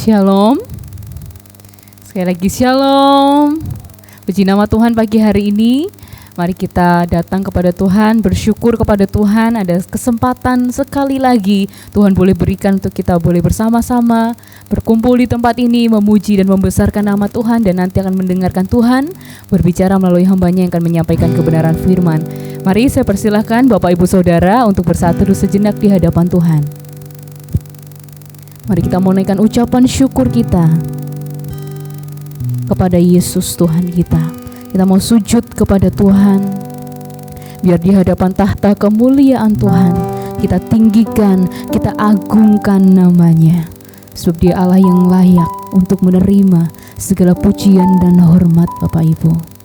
Shalom. Sekali lagi shalom. Puji nama Tuhan pagi hari ini. Mari kita datang kepada Tuhan, bersyukur kepada Tuhan. Ada kesempatan sekali lagi Tuhan boleh berikan untuk kita boleh bersama-sama berkumpul di tempat ini, memuji dan membesarkan nama Tuhan, dan nanti akan mendengarkan Tuhan berbicara melalui hamba-Nya yang akan menyampaikan kebenaran firman. Mari saya persilahkan Bapak Ibu Saudara untuk bersatu sejenak di hadapan Tuhan. Mari kita menaikkan ucapan syukur kita kepada Yesus Tuhan kita. Kita mau sujud kepada Tuhan. Biar di hadapan tahta kemuliaan Tuhan kita tinggikan, kita agungkan nama-Nya. Sebab Dia Allah yang layak untuk menerima segala pujian dan hormat Bapak Ibu.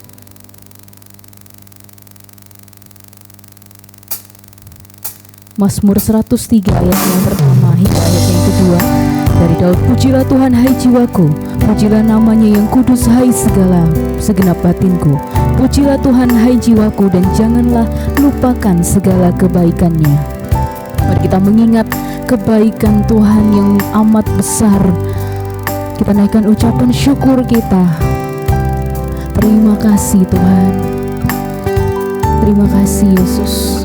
Mazmur 103 ayat yang pertama hingga ayat yang kedua. Dari Daud, pujilah Tuhan hai jiwaku, pujilah namanya yang kudus hai segenap batinku. Pujilah Tuhan hai jiwaku, dan janganlah lupakan segala kebaikan-Nya. Mari kita mengingat kebaikan Tuhan yang amat besar. Kita naikkan ucapan syukur kita. Terima kasih Tuhan. Terima kasih Yesus.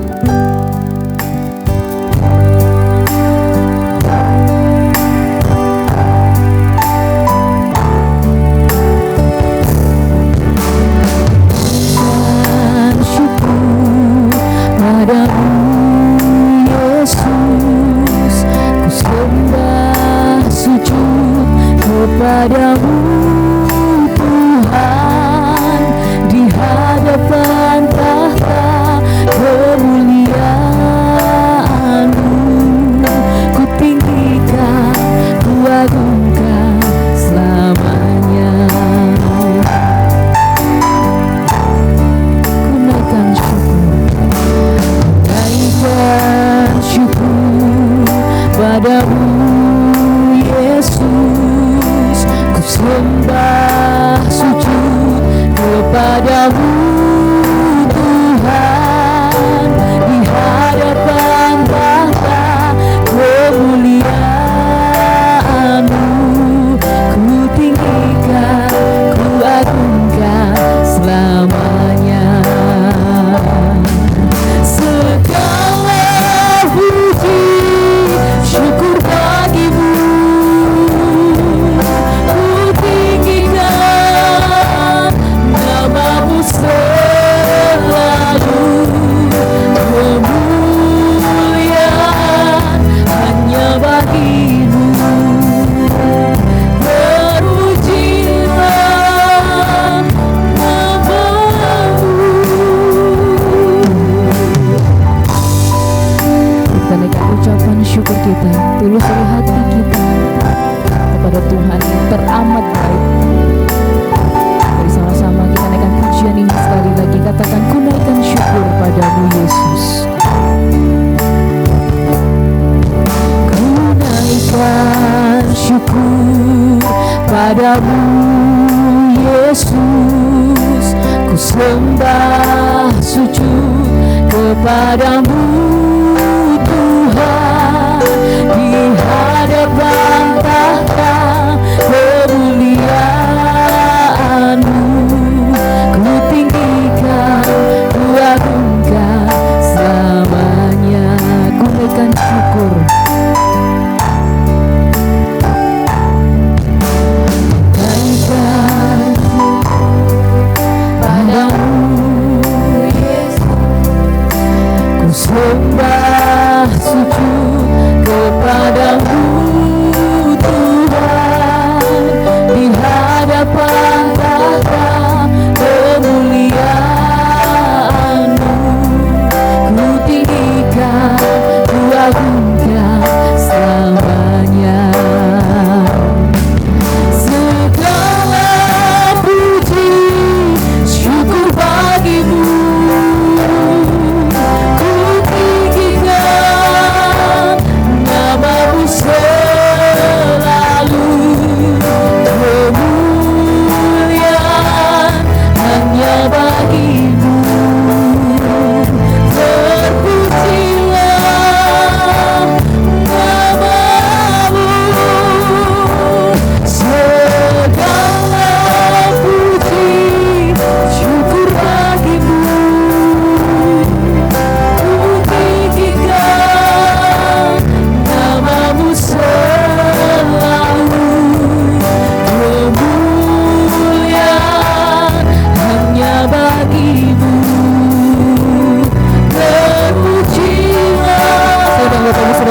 Padamu Tuhan, di hadapan tahta kemuliaan-Mu, ku tinggikan, ku agungkan selamanya. Ku naikkan syukur padamu Yesus. Sembah sujud kepadamu Tuhan, di hadapan tahta kemuliaan-Mu, ku tinggikan, ku agungkan selamanya. Segala puji syukur bagi-Mu, selalu kemuliaan hanya bagi-Mu. Terujilah nama-Mu. Kita naikkan ucapan syukur kita, tulus dari hati kita kepada Tuhan yang teramat baik. Sama-sama kita naikkan pujian ini sekali lagi. Katakan, ku naikkan syukur padamu Yesus. Ku naikkan syukur padamu Yesus. Ku sembah sujud kepadamu Tuhan, di hadapan tahta kemuliaan-Mu, ku tinggikan, ku agungkan selamanya. Ku naikkan syukur. Naikkan padamu Yesus. Ku sembah sujud kepadamu Tuhan, di hadapan tahta kemuliaan-Mu, ku tinggikan, ku agungkan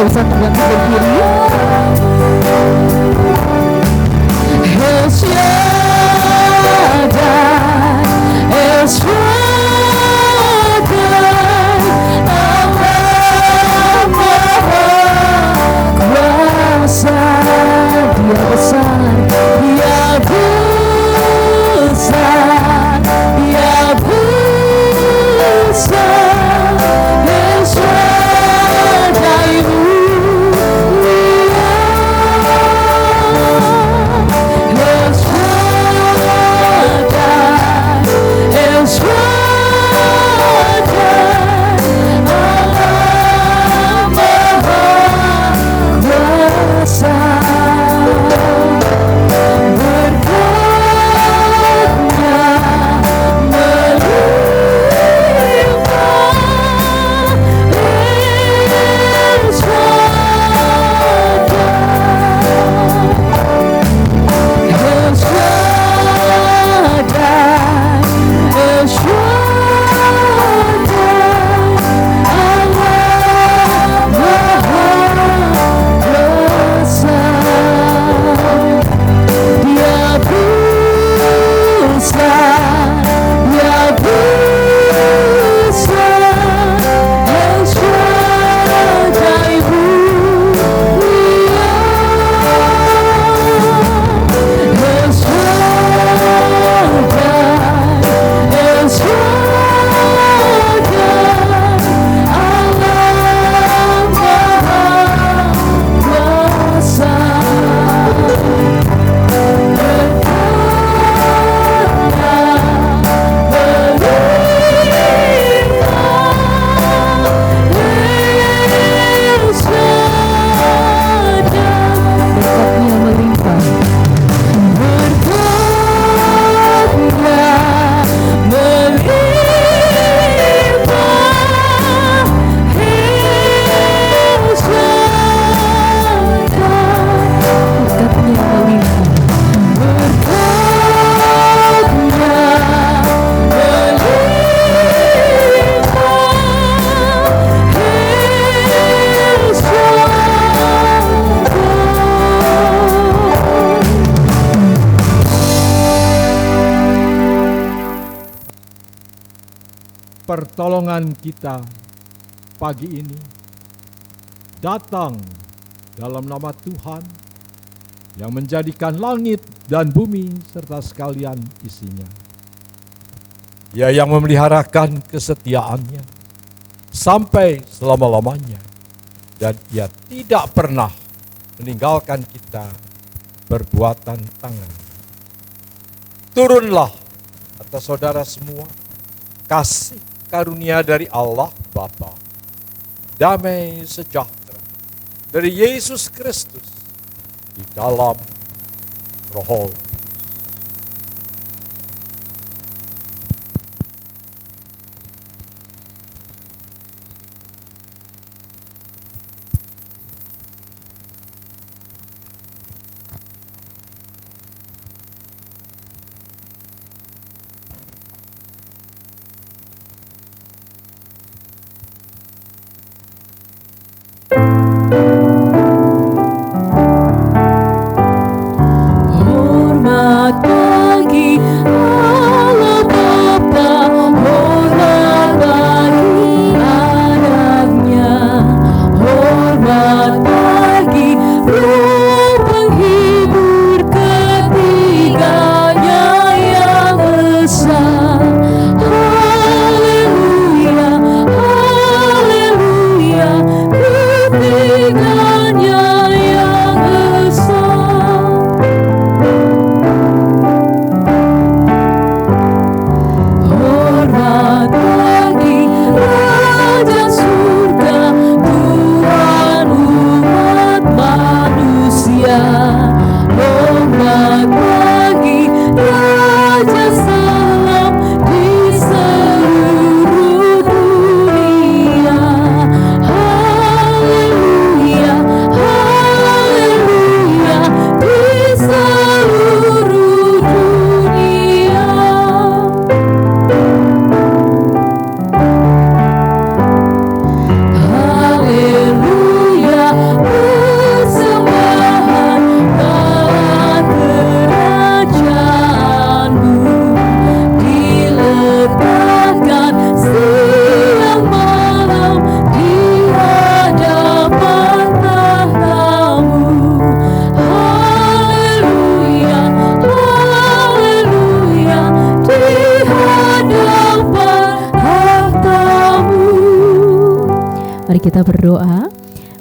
usah terbang ke kiri. El Shaddai, El Shaddai, Allah Maha Kuasa. Dia besar, Dia besar, Dia besar. El Shaddai mulia, El Shaddai, El Shaddai, Allah Maha Kuasa. Pertolongan kita pagi ini datang dalam nama Tuhan yang menjadikan langit dan bumi serta sekalian isinya. Dia yang memeliharakan kesetiaannya sampai selama-lamanya, dan Ia tidak pernah meninggalkan kita perbuatan tangan. Turunlah atas saudara semua kasih karunia dari Allah Bapa, damai sejahtera dari Yesus Kristus di dalam Roh. Hormat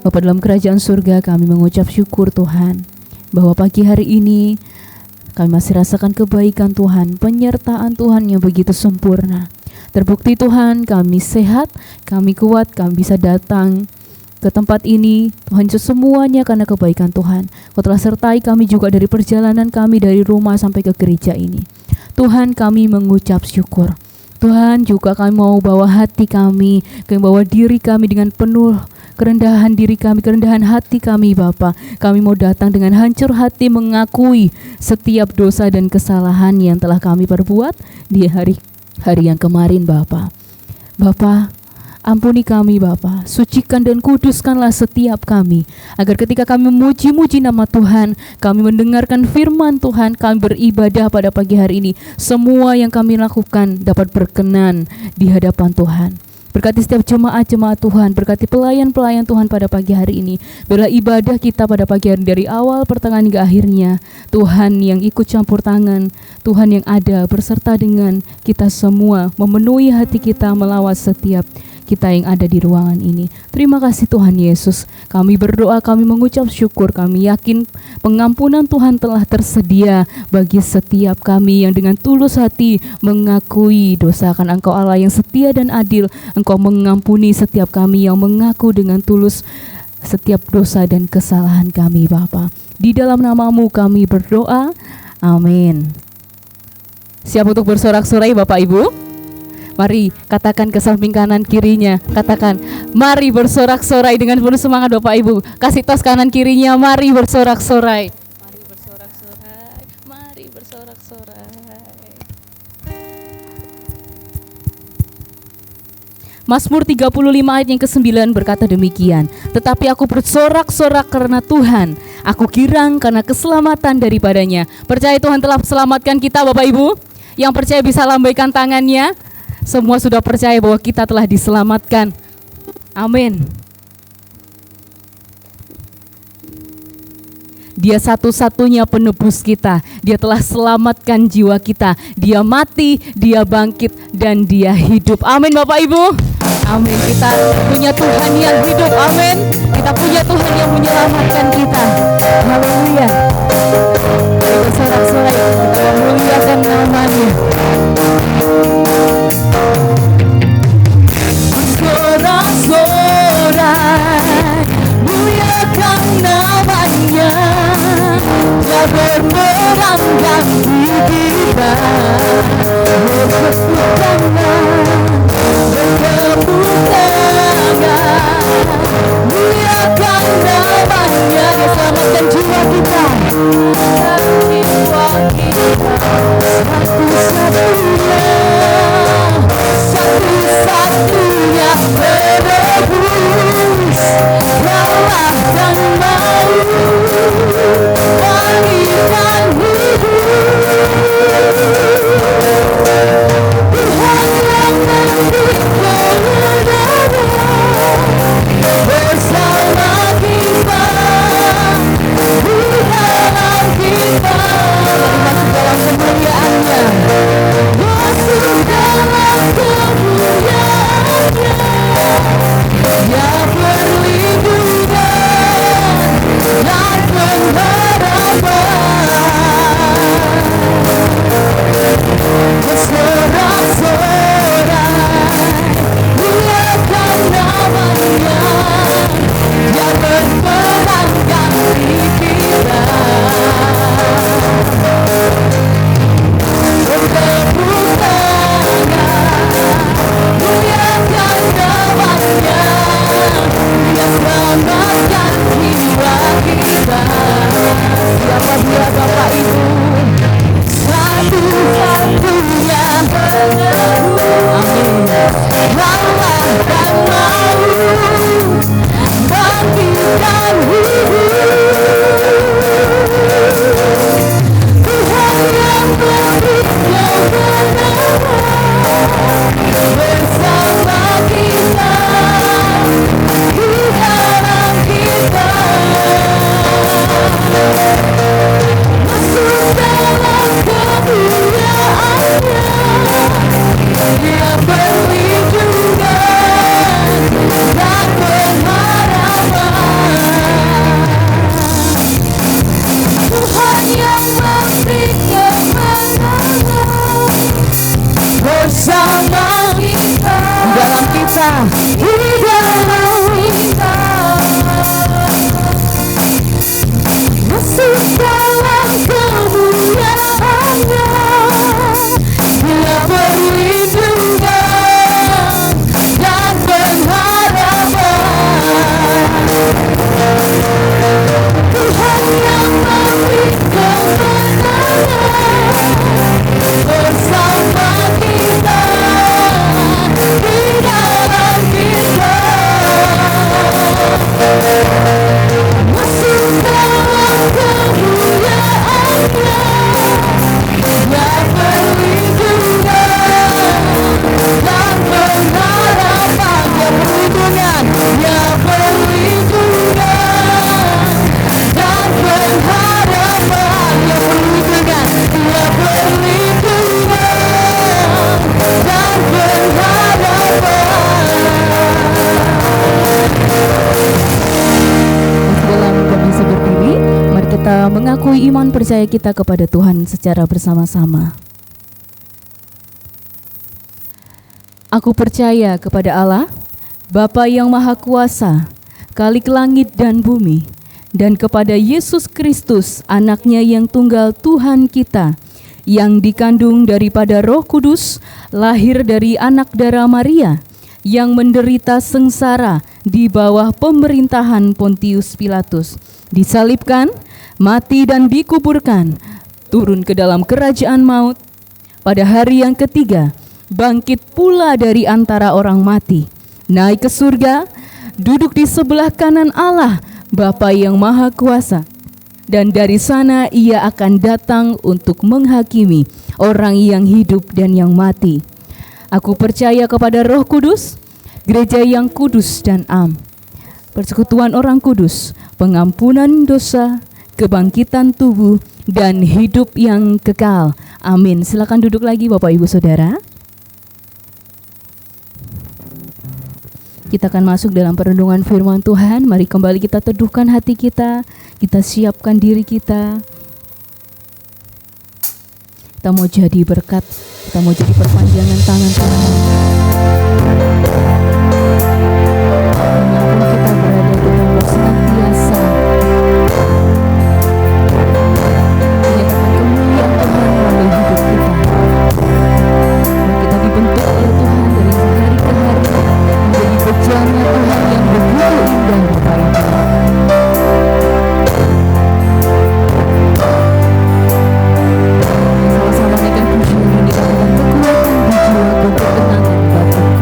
Bapa dalam kerajaan surga, kami mengucap syukur Tuhan bahwa pagi hari ini kami masih rasakan kebaikan Tuhan, penyertaan Tuhan yang begitu sempurna. Terbukti Tuhan, kami sehat, kami kuat, kami bisa datang ke tempat ini. Tuhan, itu semuanya karena kebaikan Tuhan. Kau telah sertai kami juga dari perjalanan kami dari rumah sampai ke gereja ini. Tuhan, kami mengucap syukur. Tuhan, juga kami mau bawa hati kami bawa diri kami dengan penuh kerendahan diri kami, kerendahan hati kami Bapa. Kami mau datang dengan hancur hati mengakui setiap dosa dan kesalahan yang telah kami perbuat di hari yang kemarin Bapa. Bapa, ampuni kami Bapa, sucikan dan kuduskanlah setiap kami, agar ketika kami memuji-muji nama Tuhan, kami mendengarkan firman Tuhan, kami beribadah pada pagi hari ini, semua yang kami lakukan dapat berkenan di hadapan Tuhan. Berkati setiap jemaat-jemaat Tuhan, berkati pelayan-pelayan Tuhan pada pagi hari ini. Biarlah ibadah kita pada pagi hari dari awal pertengahan hingga akhirnya, Tuhan yang ikut campur tangan, Tuhan yang ada berserta dengan kita semua, memenuhi hati kita melawat setiap kita yang ada di ruangan ini. Terima kasih Tuhan Yesus. Kami berdoa, kami mengucap syukur, kami yakin pengampunan Tuhan telah tersedia bagi setiap kami yang dengan tulus hati mengakui dosa akan Engkau Allah yang setia dan adil. Engkau mengampuni setiap kami yang mengaku dengan tulus setiap dosa dan kesalahan kami Bapa. Di dalam nama-Mu kami berdoa. Amin. Siap untuk bersorak-sorai Bapak Ibu? Mari katakan ke samping kanan kirinya, katakan, mari bersorak-sorai dengan penuh semangat Bapak Ibu. Kasih tos kanan kirinya, mari bersorak-sorai. Mari bersorak-sorai, mari bersorak-sorai. Mazmur 35 ayat yang ke-9 berkata demikian, tetapi aku bersorak-sorak karena Tuhan, aku girang karena keselamatan daripadanya. Percaya Tuhan telah selamatkan kita Bapak Ibu? Yang percaya bisa lambaikan tangannya. Semua sudah percaya bahwa kita telah diselamatkan. Amin. Dia satu-satunya penebus kita. Dia telah selamatkan jiwa kita. Dia mati, dia bangkit, dan dia hidup. Amin Bapak Ibu. Amin. Kita punya Tuhan yang hidup. Amin. Kita punya Tuhan yang menyelamatkan kita. Haleluya. Kita sorak-sorai, kita memuliakan nama-Nya. Bersorak-sorai, muliakan nama-Nya. Dia berperangkan di kita, bertepuk tangan, muliakan nama-Nya. Dia selamatkan jiwa kita, satu-satunya penebus kalah dan mau berikan hidup. Tuhan yang nanti bersama kita di dalam kita, masuk dalam kemuliaan-Nya, masuk dalam kemuliaan-Nya, ya perlindungan. kita mengakui iman percaya kita kepada Tuhan secara bersama-sama. Aku percaya kepada Allah, Bapa yang Maha Kuasa, Khalik langit dan bumi, dan kepada Yesus Kristus, Anak-Nya yang tunggal Tuhan kita, yang dikandung daripada Roh Kudus, lahir dari anak darah Maria, yang menderita sengsara di bawah pemerintahan Pontius Pilatus, disalibkan, mati dan dikuburkan, turun ke dalam kerajaan maut, pada hari yang ketiga, bangkit pula dari antara orang mati, naik ke surga, duduk di sebelah kanan Allah, Bapa yang Maha Kuasa, dan dari sana ia akan datang untuk menghakimi orang yang hidup dan yang mati. Aku percaya kepada Roh Kudus, gereja yang kudus dan am, persekutuan orang kudus, pengampunan dosa, kebangkitan tubuh, dan hidup yang kekal. Amin. Silakan duduk lagi Bapak Ibu Saudara. Kita akan masuk dalam perenungan firman Tuhan. Mari kembali kita teduhkan hati kita siapkan diri kita. Kita mau jadi berkat, kita mau jadi perpanjangan tangan Tuhan. Dimanapun kita berada, kita mau senantiasa menyatakan kemuliaan Tuhan melalui hidup kita. Bahwa kita dibentuk oleh Tuhan dari hari ke hari menjadi bejana Tuhan yang begitu indah, Bapak Ibu. Sama-sama naikkan pujian ini, katakan kekuatan di jiwaku, ketenangan batinku.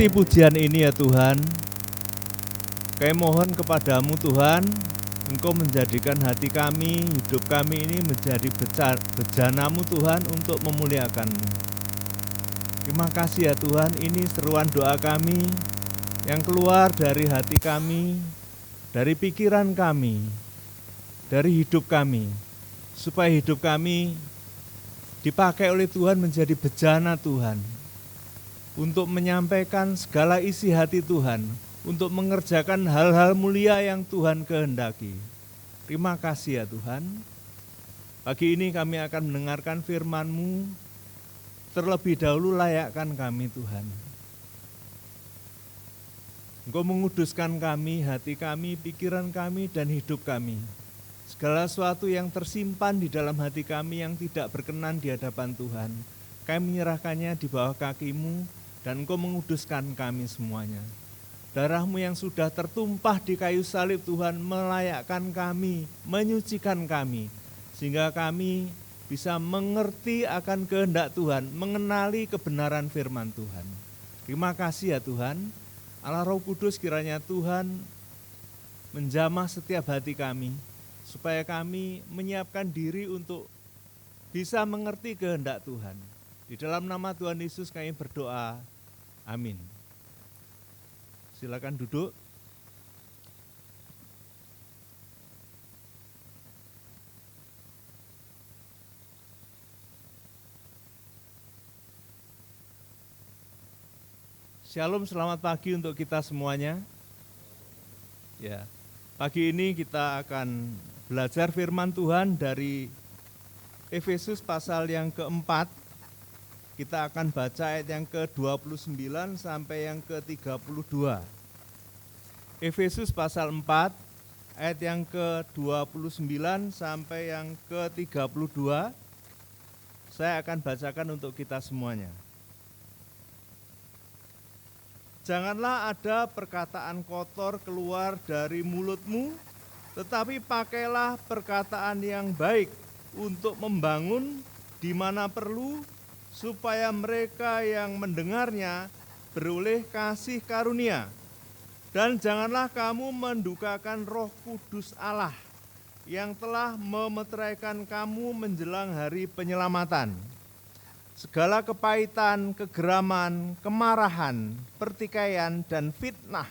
mengerti pujian ini ya Tuhan. Kami mohon kepadamu Tuhan, Engkau menjadikan hati kami, hidup kami ini menjadi bejanamu Tuhan untuk memuliakan-Mu. Terima kasih ya Tuhan, ini seruan doa kami yang keluar dari hati kami, dari pikiran kami, dari hidup kami, supaya hidup kami dipakai oleh Tuhan menjadi bejana Tuhan, untuk menyampaikan segala isi hati Tuhan, untuk mengerjakan hal-hal mulia yang Tuhan kehendaki. Terima kasih ya Tuhan. Pagi ini kami akan mendengarkan firman-Mu. Terlebih dahulu layakkan kami Tuhan. Engkau menguduskan kami, hati kami, pikiran kami, dan hidup kami. Segala sesuatu yang tersimpan di dalam hati kami yang tidak berkenan di hadapan Tuhan, kami menyerahkannya di bawah kaki-Mu, dan Engkau menguduskan kami semuanya. Darah-Mu yang sudah tertumpah di kayu salib Tuhan melayakkan kami, menyucikan kami, sehingga kami bisa mengerti akan kehendak Tuhan, mengenali kebenaran firman Tuhan. Terima kasih ya Tuhan, Allah Roh Kudus, kiranya Tuhan menjamah setiap hati kami, supaya kami menyiapkan diri untuk bisa mengerti kehendak Tuhan. Di dalam nama Tuhan Yesus kami berdoa, amin. Silakan duduk. Shalom, selamat pagi untuk kita semuanya. Ya, pagi ini kita akan belajar firman Tuhan dari Efesus pasal yang keempat. Kita akan baca ayat yang ke-29 sampai yang ke-32. Efesus pasal 4, ayat yang ke-29 sampai yang ke-32. Saya akan bacakan untuk kita semuanya. Janganlah ada perkataan kotor keluar dari mulutmu, tetapi pakailah perkataan yang baik untuk membangun di mana perlu, supaya mereka yang mendengarnya beroleh kasih karunia. Dan janganlah kamu mendukakan Roh Kudus Allah yang telah memeteraikan kamu menjelang hari penyelamatan. Segala kepahitan, kegeraman, kemarahan, pertikaian, dan fitnah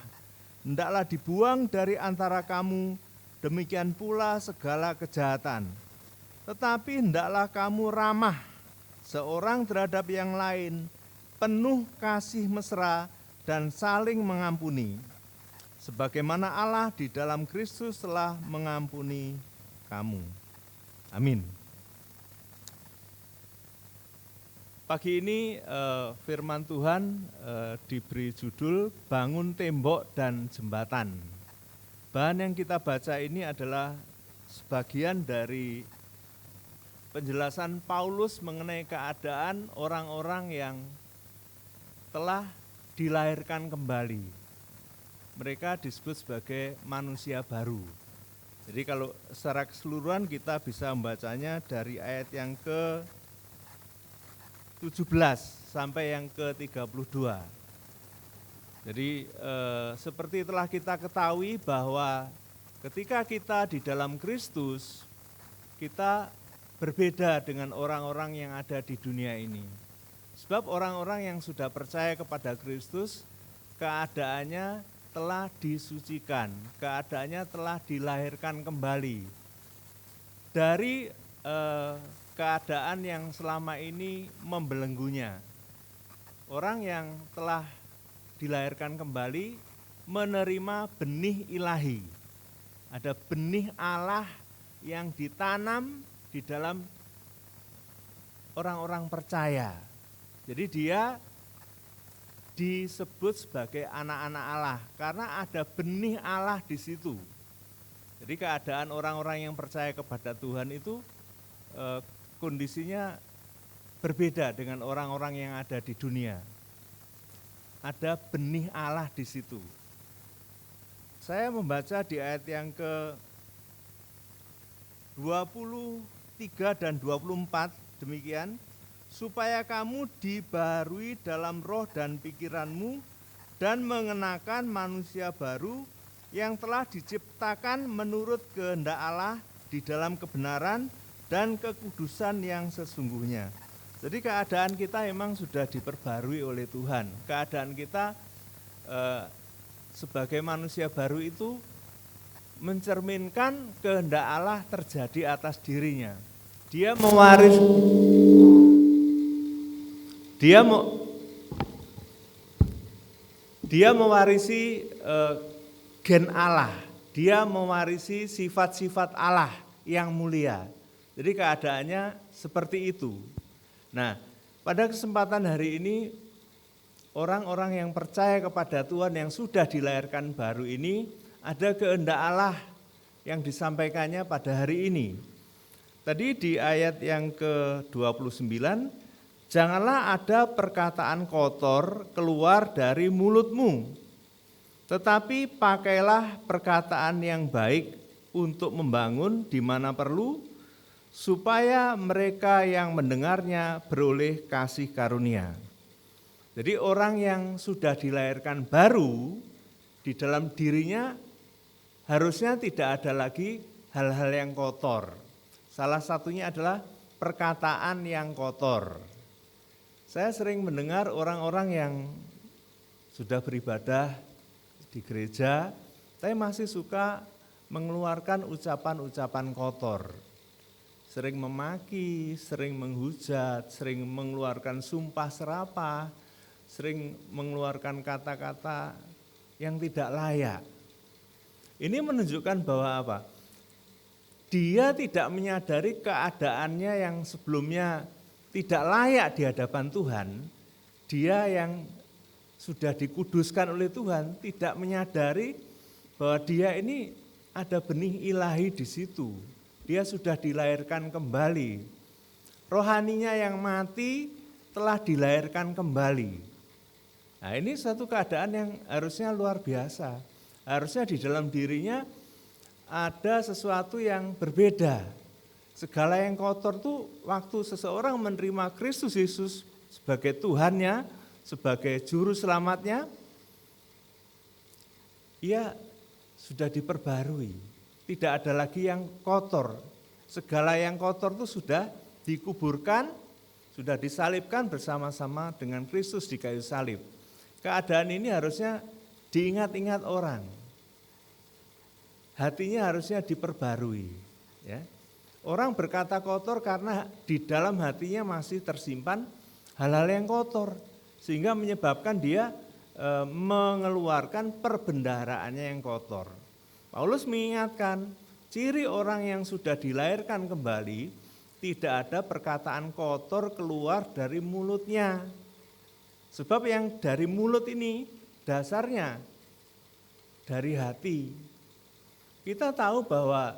hendaklah dibuang dari antara kamu, demikian pula segala kejahatan. Tetapi hendaklah kamu ramah seorang terhadap yang lain, penuh kasih mesra dan saling mengampuni, sebagaimana Allah di dalam Kristus telah mengampuni kamu. Amin. Pagi ini firman Tuhan diberi judul Bangun Tembok dan Jembatan. Bahan yang kita baca ini adalah sebagian dari penjelasan Paulus mengenai keadaan orang-orang yang telah dilahirkan kembali. Mereka disebut sebagai manusia baru. Jadi kalau secara keseluruhan kita bisa membacanya dari ayat yang ke-17 sampai yang ke-32. Jadi seperti telah kita ketahui bahwa ketika kita di dalam Kristus, kita berbeda dengan orang-orang yang ada di dunia ini. Sebab orang-orang yang sudah percaya kepada Kristus, keadaannya telah disucikan, keadaannya telah dilahirkan kembali dari keadaan yang selama ini membelenggunya. Orang yang telah dilahirkan kembali menerima benih ilahi. Ada benih Allah yang ditanam di dalam orang-orang percaya. Jadi dia disebut sebagai anak-anak Allah karena ada benih Allah di situ. Jadi keadaan orang-orang yang percaya kepada Tuhan itu kondisinya berbeda dengan orang-orang yang ada di dunia. Ada benih Allah di situ. Saya membaca di ayat yang ke-23 dan 24 demikian, supaya kamu dibaharui dalam roh dan pikiranmu, dan mengenakan manusia baru yang telah diciptakan menurut kehendak Allah di dalam kebenaran dan kekudusan yang sesungguhnya. Jadi keadaan kita memang sudah diperbarui oleh Tuhan. Keadaan kita sebagai manusia baru itu mencerminkan kehendak Allah terjadi atas dirinya. Dia mewarisi gen Allah, dia mewarisi sifat-sifat Allah yang mulia. Jadi keadaannya seperti itu. Nah, pada kesempatan hari ini orang-orang yang percaya kepada Tuhan yang sudah dilahirkan baru ini, ada kehendak Allah yang disampaikannya pada hari ini. Tadi di ayat yang ke-29, janganlah ada perkataan kotor keluar dari mulutmu, tetapi pakailah perkataan yang baik untuk membangun di mana perlu, supaya mereka yang mendengarnya beroleh kasih karunia. Jadi orang yang sudah dilahirkan baru, di dalam dirinya harusnya tidak ada lagi hal-hal yang kotor. Salah satunya adalah perkataan yang kotor. Saya sering mendengar orang-orang yang sudah beribadah di gereja, tapi masih suka mengeluarkan ucapan-ucapan kotor. Sering memaki, sering menghujat, sering mengeluarkan sumpah serapah, sering mengeluarkan kata-kata yang tidak layak. Ini menunjukkan bahwa apa? Dia tidak menyadari keadaannya yang sebelumnya tidak layak di hadapan Tuhan. Dia yang sudah dikuduskan oleh Tuhan tidak menyadari bahwa dia ini ada benih ilahi di situ. Dia sudah dilahirkan kembali. Rohaninya yang mati telah dilahirkan kembali. Nah, ini satu keadaan yang harusnya luar biasa. Harusnya di dalam dirinya ada sesuatu yang berbeda. Segala yang kotor tuh waktu seseorang menerima Kristus Yesus sebagai Tuhannya, sebagai juru selamatnya, ia sudah diperbarui. Tidak ada lagi yang kotor. Segala yang kotor itu sudah dikuburkan, sudah disalibkan bersama-sama dengan Kristus di kayu salib. Keadaan ini harusnya diingat-ingat orang. Hatinya harusnya diperbarui. Ya. Orang berkata kotor karena di dalam hatinya masih tersimpan hal-hal yang kotor. Sehingga menyebabkan dia mengeluarkan perbendaharaannya yang kotor. Paulus mengingatkan, ciri orang yang sudah dilahirkan kembali, tidak ada perkataan kotor keluar dari mulutnya. Sebab yang dari mulut ini dasarnya dari hati. Kita tahu bahwa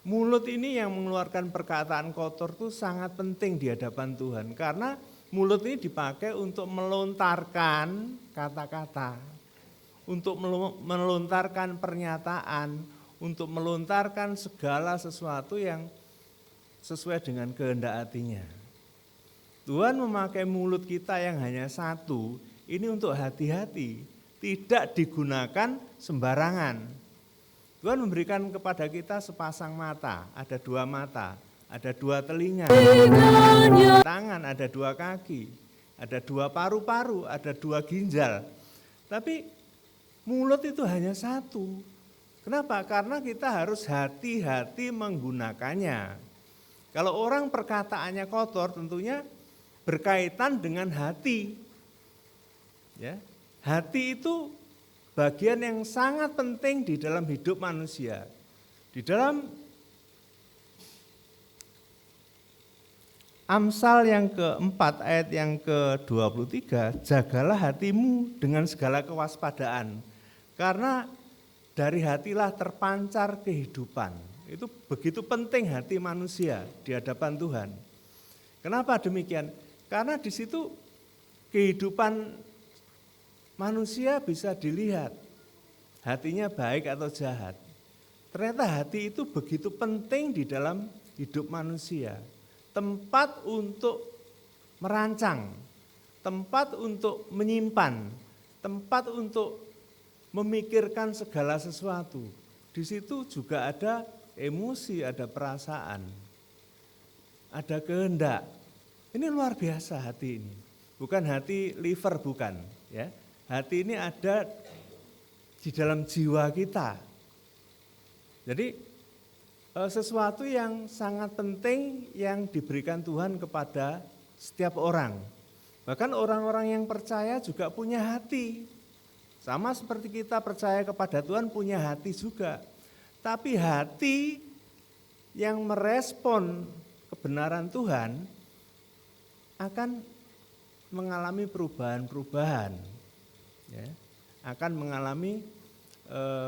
mulut ini yang mengeluarkan perkataan kotor itu sangat penting di hadapan Tuhan. Karena mulut ini dipakai untuk melontarkan kata-kata. Untuk melontarkan pernyataan, untuk melontarkan segala sesuatu yang sesuai dengan kehendak hatinya. Tuhan memakai mulut kita yang hanya satu, ini untuk hati-hati, tidak digunakan sembarangan. Tuhan memberikan kepada kita sepasang mata, ada 2 mata, ada 2 telinga, tangan, ada 2 kaki, ada 2 paru-paru, ada 2 ginjal. Tapi mulut itu hanya 1. Kenapa? Karena kita harus hati-hati menggunakannya. Kalau orang perkataannya kotor tentunya berkaitan dengan hati. Ya, hati itu bagian yang sangat penting di dalam hidup manusia. Di dalam Amsal yang ke-4 ayat yang ke-23, jagalah hatimu dengan segala kewaspadaan, karena dari hatilah terpancar kehidupan. Itu begitu penting hati manusia di hadapan Tuhan. Kenapa demikian? Karena di situ kehidupan manusia bisa dilihat, hatinya baik atau jahat. Ternyata hati itu begitu penting di dalam hidup manusia. Tempat untuk merancang, tempat untuk menyimpan, tempat untuk memikirkan segala sesuatu. Di situ juga ada emosi, ada perasaan, ada kehendak. Ini luar biasa hati ini. Bukan hati liver, bukan. Ya. Hati ini ada di dalam jiwa kita. Jadi sesuatu yang sangat penting yang diberikan Tuhan kepada setiap orang. Bahkan orang-orang yang percaya juga punya hati. Sama seperti kita percaya kepada Tuhan punya hati juga. Tapi hati yang merespon kebenaran Tuhan akan mengalami perubahan-perubahan. Ya, akan mengalami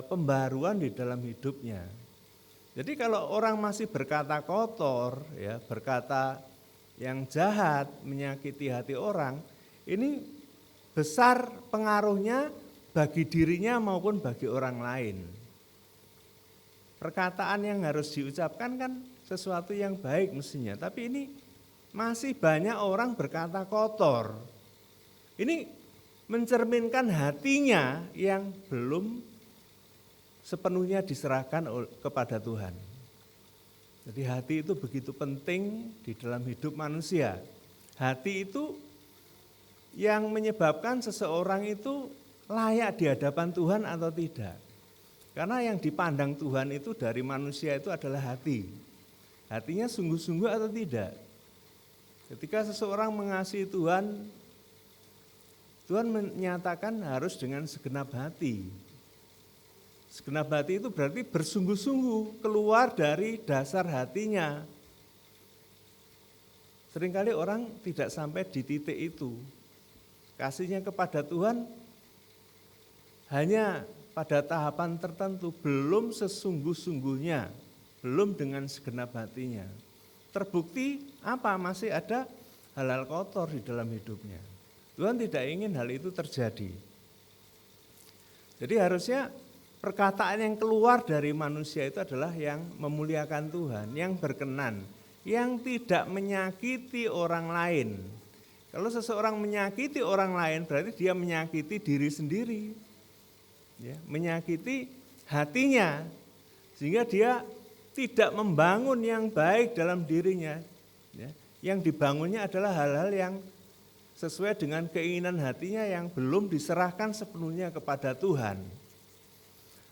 pembaruan di dalam hidupnya. Jadi kalau orang masih berkata kotor, ya, berkata yang jahat, menyakiti hati orang, ini besar pengaruhnya bagi dirinya maupun bagi orang lain. Perkataan yang harus diucapkan kan sesuatu yang baik mestinya, tapi ini masih banyak orang berkata kotor. Ini mencerminkan hatinya yang belum sepenuhnya diserahkan kepada Tuhan. Jadi hati itu begitu penting di dalam hidup manusia. Hati itu yang menyebabkan seseorang itu layak di hadapan Tuhan atau tidak. Karena yang dipandang Tuhan itu dari manusia itu adalah hati. Hatinya sungguh-sungguh atau tidak. Ketika seseorang mengasihi Tuhan, Tuhan menyatakan harus dengan segenap hati. Segenap hati itu berarti bersungguh-sungguh keluar dari dasar hatinya. Seringkali orang tidak sampai di titik itu. Kasihnya kepada Tuhan hanya pada tahapan tertentu, belum sesungguh-sungguhnya, belum dengan segenap hatinya. Terbukti apa? Masih ada hal-hal kotor di dalam hidupnya. Tuhan tidak ingin hal itu terjadi. Jadi harusnya perkataan yang keluar dari manusia itu adalah yang memuliakan Tuhan, yang berkenan, yang tidak menyakiti orang lain. Kalau seseorang menyakiti orang lain berarti dia menyakiti diri sendiri. Ya, menyakiti hatinya, sehingga dia tidak membangun yang baik dalam dirinya. Ya, yang dibangunnya adalah hal-hal yang sesuai dengan keinginan hatinya yang belum diserahkan sepenuhnya kepada Tuhan.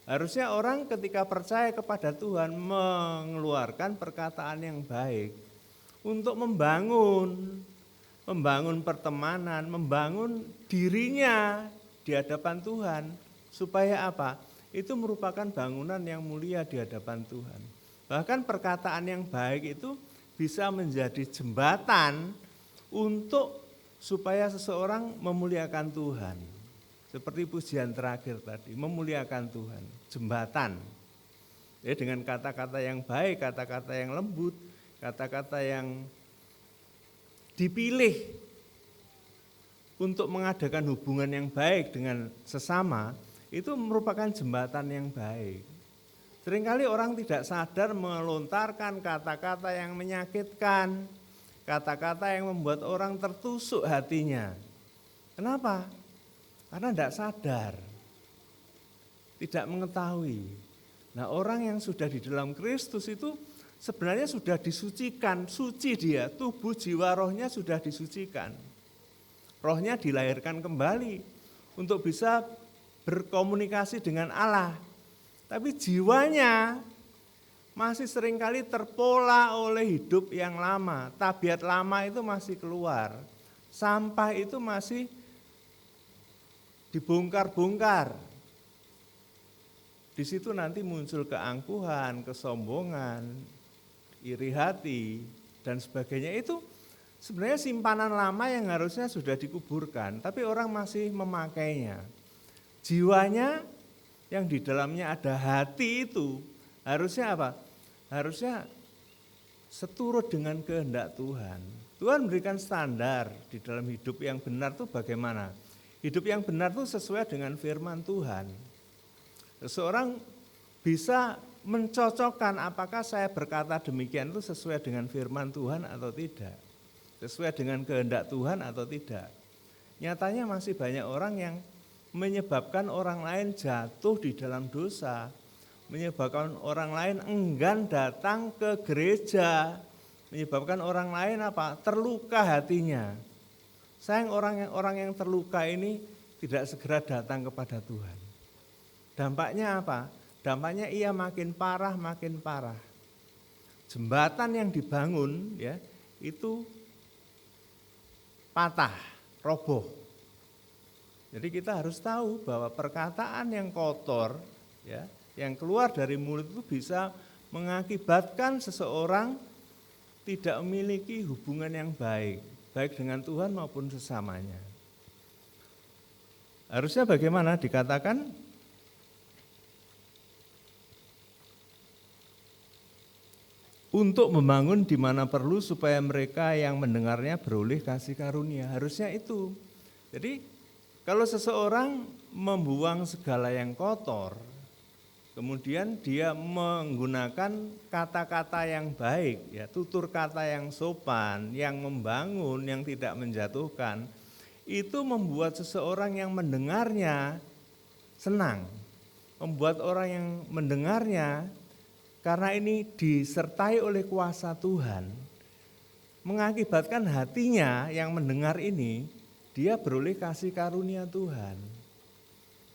Harusnya orang ketika percaya kepada Tuhan mengeluarkan perkataan yang baik untuk membangun pertemanan, membangun dirinya di hadapan Tuhan. Supaya apa? Itu merupakan bangunan yang mulia di hadapan Tuhan. Bahkan perkataan yang baik itu bisa menjadi jembatan untuk supaya seseorang memuliakan Tuhan. Seperti pujian terakhir tadi, memuliakan Tuhan, jembatan. Ya, dengan kata-kata yang baik, kata-kata yang lembut, kata-kata yang dipilih untuk mengadakan hubungan yang baik dengan sesama, itu merupakan jembatan yang baik. Seringkali orang tidak sadar melontarkan kata-kata yang menyakitkan, kata-kata yang membuat orang tertusuk hatinya. Kenapa? Karena tidak sadar, tidak mengetahui. Nah, orang yang sudah di dalam Kristus itu sebenarnya sudah disucikan, suci dia, tubuh, jiwa, rohnya sudah disucikan. Rohnya dilahirkan kembali untuk bisa berkomunikasi dengan Allah. Tapi jiwanya masih seringkali terpola oleh hidup yang lama. Tabiat lama itu masih keluar. Sampah itu masih dibongkar-bongkar. Di situ nanti muncul keangkuhan, kesombongan, iri hati, dan sebagainya. Itu sebenarnya simpanan lama yang harusnya sudah dikuburkan, tapi orang masih memakainya. Jiwanya yang di dalamnya ada hati itu harusnya apa? Harusnya seturut dengan kehendak Tuhan. Tuhan berikan standar di dalam hidup yang benar itu bagaimana? Hidup yang benar itu sesuai dengan firman Tuhan. Seseorang bisa mencocokkan apakah saya berkata demikian itu sesuai dengan firman Tuhan atau tidak. Sesuai dengan kehendak Tuhan atau tidak. Nyatanya masih banyak orang yang menyebabkan orang lain jatuh di dalam dosa, menyebabkan orang lain enggan datang ke gereja, menyebabkan orang lain terluka hatinya. Sayang orang yang terluka ini tidak segera datang kepada Tuhan. Dampaknya apa? Dampaknya ia makin parah. Jembatan yang dibangun ya itu patah, roboh. Jadi kita harus tahu bahwa perkataan yang kotor ya, yang keluar dari mulut itu bisa mengakibatkan seseorang tidak memiliki hubungan yang baik dengan Tuhan maupun sesamanya. Harusnya bagaimana dikatakan? Untuk membangun di mana perlu supaya mereka yang mendengarnya beroleh kasih karunia. Harusnya itu. Jadi kalau seseorang membuang segala yang kotor, kemudian dia menggunakan kata-kata yang baik, ya, tutur kata yang sopan, yang membangun, yang tidak menjatuhkan, itu membuat seseorang yang mendengarnya senang, membuat orang yang mendengarnya karena ini disertai oleh kuasa Tuhan, mengakibatkan hatinya yang mendengar ini, dia beroleh kasih karunia Tuhan,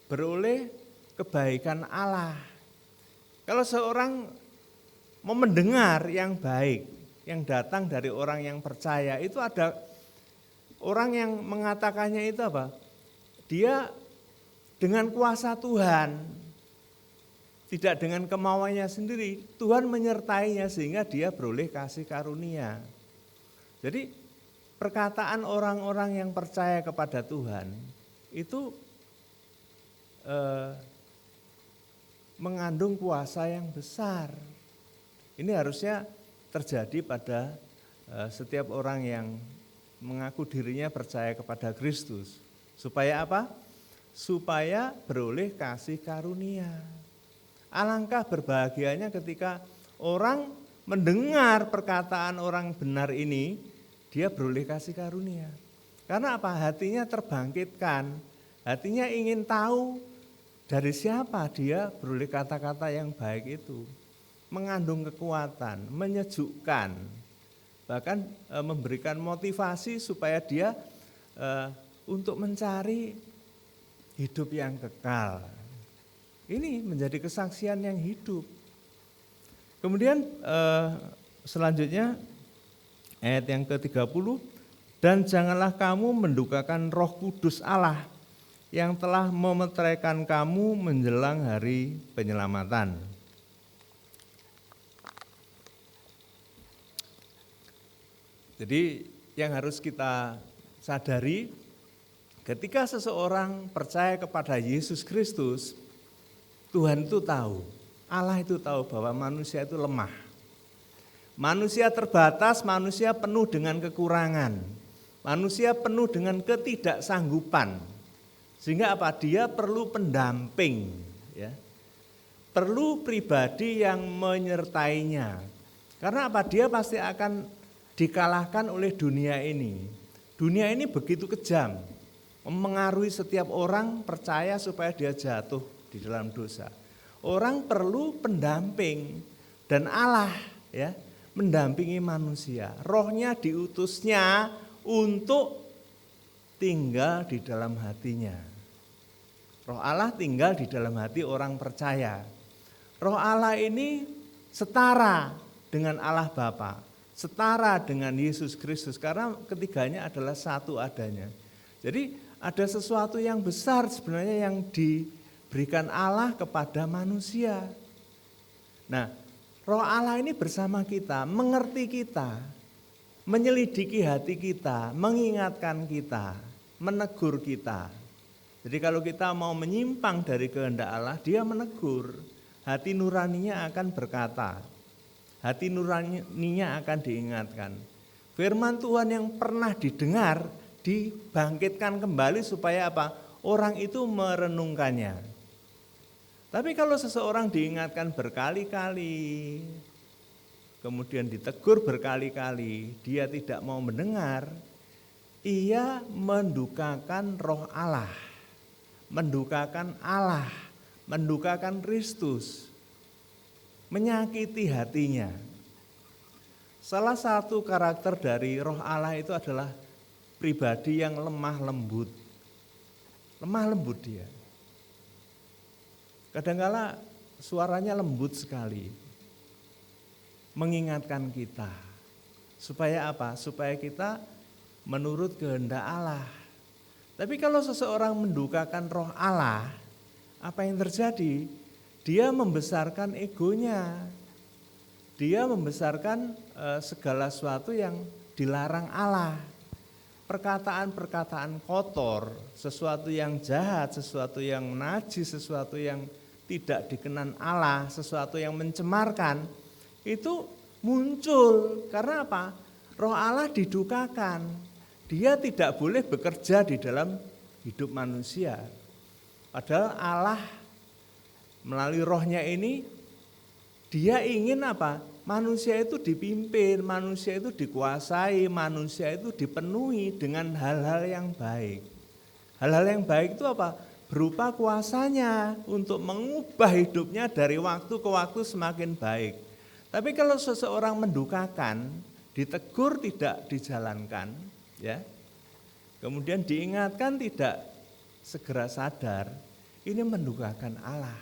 beroleh kebaikan Allah. Kalau seorang mau mendengar yang baik, yang datang dari orang yang percaya, itu ada orang yang mengatakannya itu apa? Dia dengan kuasa Tuhan, tidak dengan kemauannya sendiri, Tuhan menyertainya sehingga dia beroleh kasih karunia. Jadi perkataan orang-orang yang percaya kepada Tuhan itu mengandung kuasa yang besar. Ini harusnya terjadi pada setiap orang yang mengaku dirinya percaya kepada Kristus. Supaya apa? Supaya beroleh kasih karunia. Alangkah berbahagianya ketika orang mendengar perkataan orang benar ini, dia beroleh kasih karunia. Karena apa? Hatinya terbangkitkan, hatinya ingin tahu dari siapa dia beroleh kata-kata yang baik itu. Mengandung kekuatan, menyejukkan, bahkan memberikan motivasi supaya dia untuk mencari hidup yang kekal. Ini menjadi kesaksian yang hidup. Kemudian selanjutnya ayat yang ke-30, dan janganlah kamu mendukakan Roh Kudus Allah yang telah memeteraikan kamu menjelang hari penyelamatan. Jadi yang harus kita sadari, ketika seseorang percaya kepada Yesus Kristus, Tuhan itu tahu, Allah itu tahu bahwa manusia itu lemah. Manusia terbatas, manusia penuh dengan kekurangan. Manusia penuh dengan ketidaksanggupan. Sehingga apa? Dia perlu pendamping, ya. Perlu pribadi yang menyertainya. Karena apa? Dia pasti akan dikalahkan oleh dunia ini. Dunia ini begitu kejam, mempengaruhi setiap orang percaya supaya dia jatuh di dalam dosa. Orang perlu pendamping dan Allah ya mendampingi manusia. Rohnya diutusnya untuk tinggal di dalam hatinya. Roh Allah tinggal di dalam hati orang percaya. Roh Allah ini setara dengan Allah Bapa, setara dengan Yesus Kristus karena ketiganya adalah satu adanya. Jadi ada sesuatu yang besar sebenarnya yang diberikan Allah kepada manusia. Nah, Roh Allah ini bersama kita, mengerti kita, menyelidiki hati kita, mengingatkan kita, menegur kita. Jadi kalau kita mau menyimpang dari kehendak Allah, Dia menegur. Hati nuraninya akan berkata, hati nuraninya akan diingatkan. Firman Tuhan yang pernah didengar dibangkitkan kembali supaya apa? Orang itu merenungkannya. Tapi kalau seseorang diingatkan berkali-kali, kemudian ditegur berkali-kali, dia tidak mau mendengar, ia mendukakan Roh Allah, mendukakan Allah, mendukakan Kristus, menyakiti hatinya. Salah satu karakter dari Roh Allah itu adalah pribadi yang lemah lembut. Lemah lembut dia. Kadangkala suaranya lembut sekali. Mengingatkan kita. Supaya apa? Supaya kita menurut kehendak Allah. Tapi kalau seseorang mendukakan Roh Allah, apa yang terjadi? Dia membesarkan egonya. Dia membesarkan segala sesuatu yang dilarang Allah. Perkataan-perkataan kotor, sesuatu yang jahat, sesuatu yang najis, sesuatu yang tidak dikenan Allah, sesuatu yang mencemarkan, itu muncul. Karena apa? Roh Allah didukakan. Dia tidak boleh bekerja di dalam hidup manusia. Padahal Allah melalui rohnya ini, dia ingin apa? Manusia itu dipimpin, manusia itu dikuasai, manusia itu dipenuhi dengan hal-hal yang baik. Hal-hal yang baik itu apa? Berupa kuasanya untuk mengubah hidupnya dari waktu ke waktu semakin baik. Tapi kalau seseorang mendukakan, ditegur tidak dijalankan, ya, kemudian diingatkan tidak segera sadar, ini mendukakan Allah.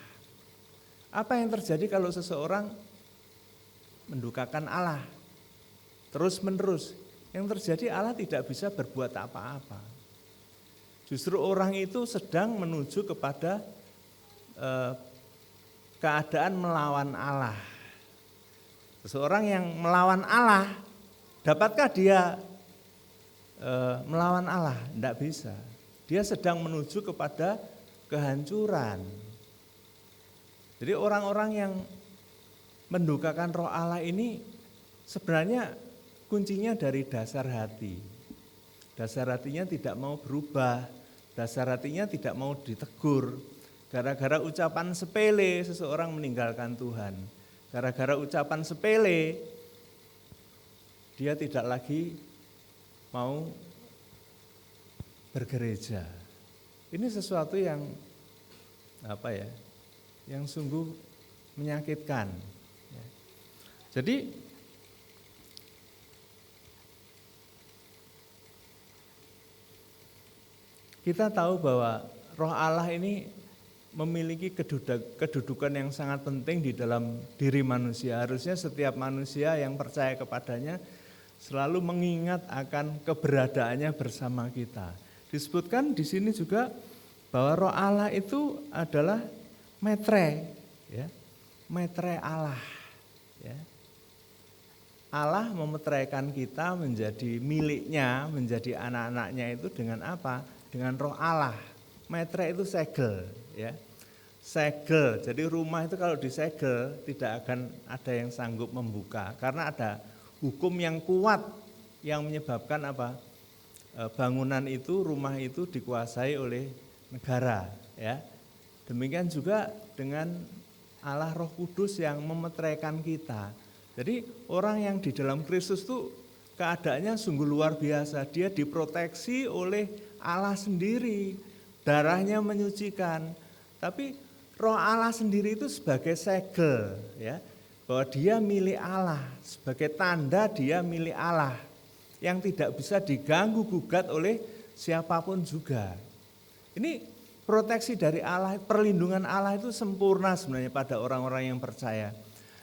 Apa yang terjadi kalau seseorang mendukakan Allah terus menerus? Yang terjadi Allah tidak bisa berbuat apa-apa. Justru orang itu sedang menuju kepada keadaan melawan Allah. Seseorang yang melawan Allah, dapatkah dia melawan Allah? Tidak bisa. Dia sedang menuju kepada kehancuran. Jadi orang-orang yang mendukakan Roh Allah ini sebenarnya kuncinya dari dasar hati. Dasar hatinya tidak mau berubah, dasar hatinya tidak mau ditegur. Gara-gara ucapan sepele seseorang meninggalkan Tuhan. Gara-gara ucapan sepele dia tidak lagi mau bergereja. Ini sesuatu yang yang sungguh menyakitkan. Jadi kita tahu bahwa Roh Allah ini memiliki kedudukan yang sangat penting di dalam diri manusia. Harusnya setiap manusia yang percaya kepadanya selalu mengingat akan keberadaannya bersama kita. Disebutkan di sini juga bahwa Roh Allah itu adalah metre, ya, metre Allah. Ya. Allah memeteraikan kita menjadi miliknya, menjadi anak-anaknya itu dengan apa? Dengan Roh Allah. Metre itu segel, ya. Segel. Jadi rumah itu kalau disegel tidak akan ada yang sanggup membuka karena ada hukum yang kuat yang menyebabkan apa? Bangunan itu, rumah itu dikuasai oleh negara, ya. Demikian juga dengan Allah Roh Kudus yang memeteraikan kita. Jadi orang yang di dalam Kristus itu keadaannya sungguh luar biasa. Dia diproteksi oleh Allah sendiri, darahnya menyucikan. Tapi Roh Allah sendiri itu sebagai segel, ya, bahwa dia milik Allah, sebagai tanda dia milik Allah yang tidak bisa diganggu gugat oleh siapapun juga. Ini proteksi dari Allah, perlindungan Allah itu sempurna sebenarnya pada orang-orang yang percaya.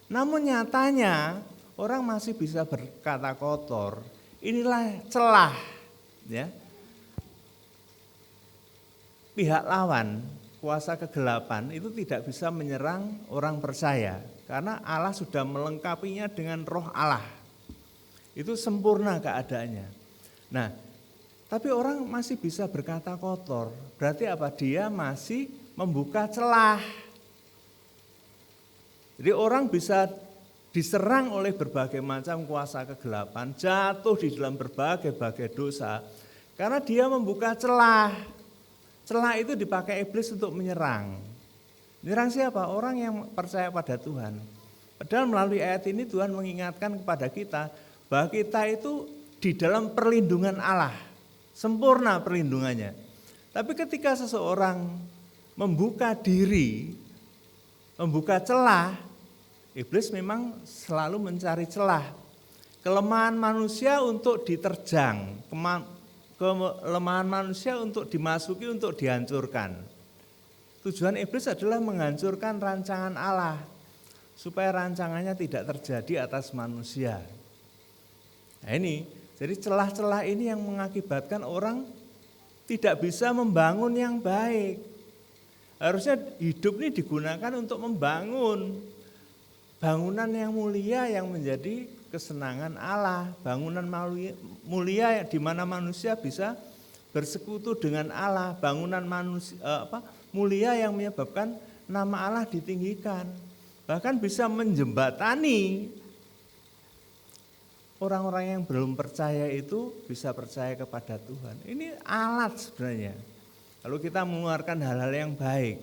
Namun nyatanya orang masih bisa berkata kotor. Inilah celah, ya. Pihak lawan, kuasa kegelapan itu tidak bisa menyerang orang percaya karena Allah sudah melengkapinya dengan Roh Allah. Itu sempurna keadaannya. Nah, tapi orang masih bisa berkata kotor. Berarti apa? Dia masih membuka celah. Jadi orang bisa diserang oleh berbagai macam kuasa kegelapan, jatuh di dalam berbagai dosa, karena dia membuka celah. Celah itu dipakai iblis untuk menyerang. Menyerang siapa? Orang yang percaya pada Tuhan. Padahal melalui ayat ini Tuhan mengingatkan kepada kita bahwa kita itu di dalam perlindungan Allah. Sempurna perlindungannya. Tapi ketika seseorang membuka diri, membuka celah, iblis memang selalu mencari celah. Kelemahan manusia untuk diterjang, kelemahan manusia untuk dimasuki, untuk dihancurkan. Tujuan iblis adalah menghancurkan rancangan Allah, supaya rancangannya tidak terjadi atas manusia. Nah ini, jadi celah-celah ini yang mengakibatkan orang tidak bisa membangun yang baik. Harusnya hidup ini digunakan untuk membangun bangunan yang mulia yang menjadi kesenangan Allah, bangunan mulia di mana manusia bisa bersekutu dengan Allah, bangunan mulia yang menyebabkan nama Allah ditinggikan, bahkan bisa menjembatani orang-orang yang belum percaya itu bisa percaya kepada Tuhan. Ini alat sebenarnya. Kalau kita mengeluarkan hal-hal yang baik,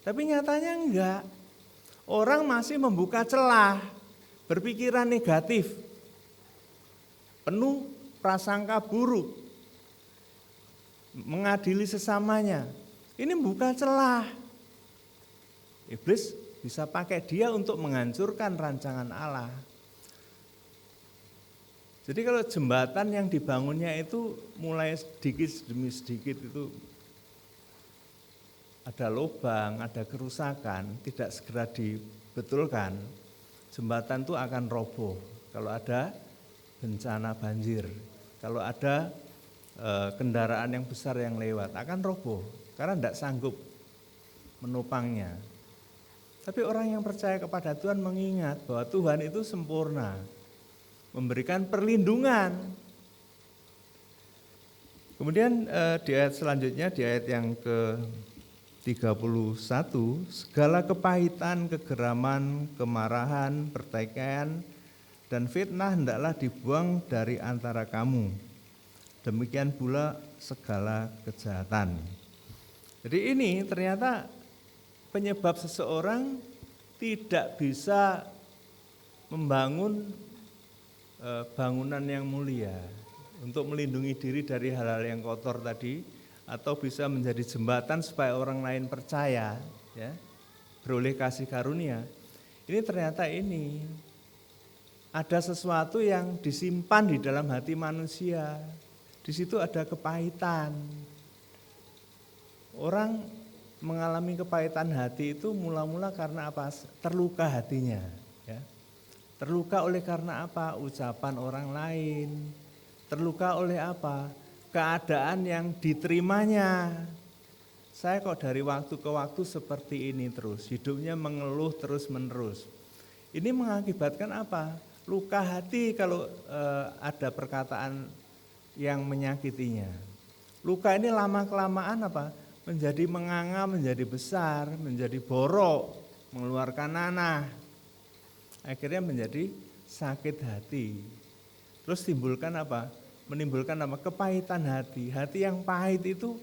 tapi nyatanya enggak. Orang masih membuka celah, berpikiran negatif, penuh prasangka buruk, mengadili sesamanya. Ini membuka celah. Iblis bisa pakai dia untuk menghancurkan rancangan Allah. Jadi kalau jembatan yang dibangunnya itu mulai sedikit demi sedikit itu ada lubang, ada kerusakan, tidak segera dibetulkan, jembatan itu akan roboh. Kalau ada bencana banjir, kalau ada kendaraan yang besar yang lewat, akan roboh karena tidak sanggup menopangnya. Tapi orang yang percaya kepada Tuhan mengingat bahwa Tuhan itu sempurna, memberikan perlindungan. Kemudian di ayat selanjutnya, di ayat yang ke-31, segala kepahitan, kegeraman, kemarahan, pertikaian, dan fitnah hendaklah dibuang dari antara kamu. Demikian pula segala kejahatan. Jadi ini ternyata penyebab seseorang tidak bisa membangun bangunan yang mulia untuk melindungi diri dari hal-hal yang kotor tadi, atau bisa menjadi jembatan supaya orang lain percaya, ya, beroleh kasih karunia. Ini ternyata ini ada sesuatu yang disimpan di dalam hati manusia. Di situ ada kepahitan. Orang mengalami kepahitan hati itu mula-mula karena apa? Terluka hatinya, ya. Terluka oleh karena apa? Ucapan orang lain. Terluka oleh apa? Keadaan yang diterimanya. Saya kok dari waktu ke waktu seperti ini terus, hidupnya mengeluh terus menerus. Ini mengakibatkan apa? Luka hati kalau ada perkataan yang menyakitinya. Luka ini lama-kelamaan apa? Menjadi menganga, menjadi besar, menjadi borok, mengeluarkan nanah. Akhirnya menjadi sakit hati. Terus timbulkan apa? Menimbulkan apa? Kepahitan hati. Hati yang pahit itu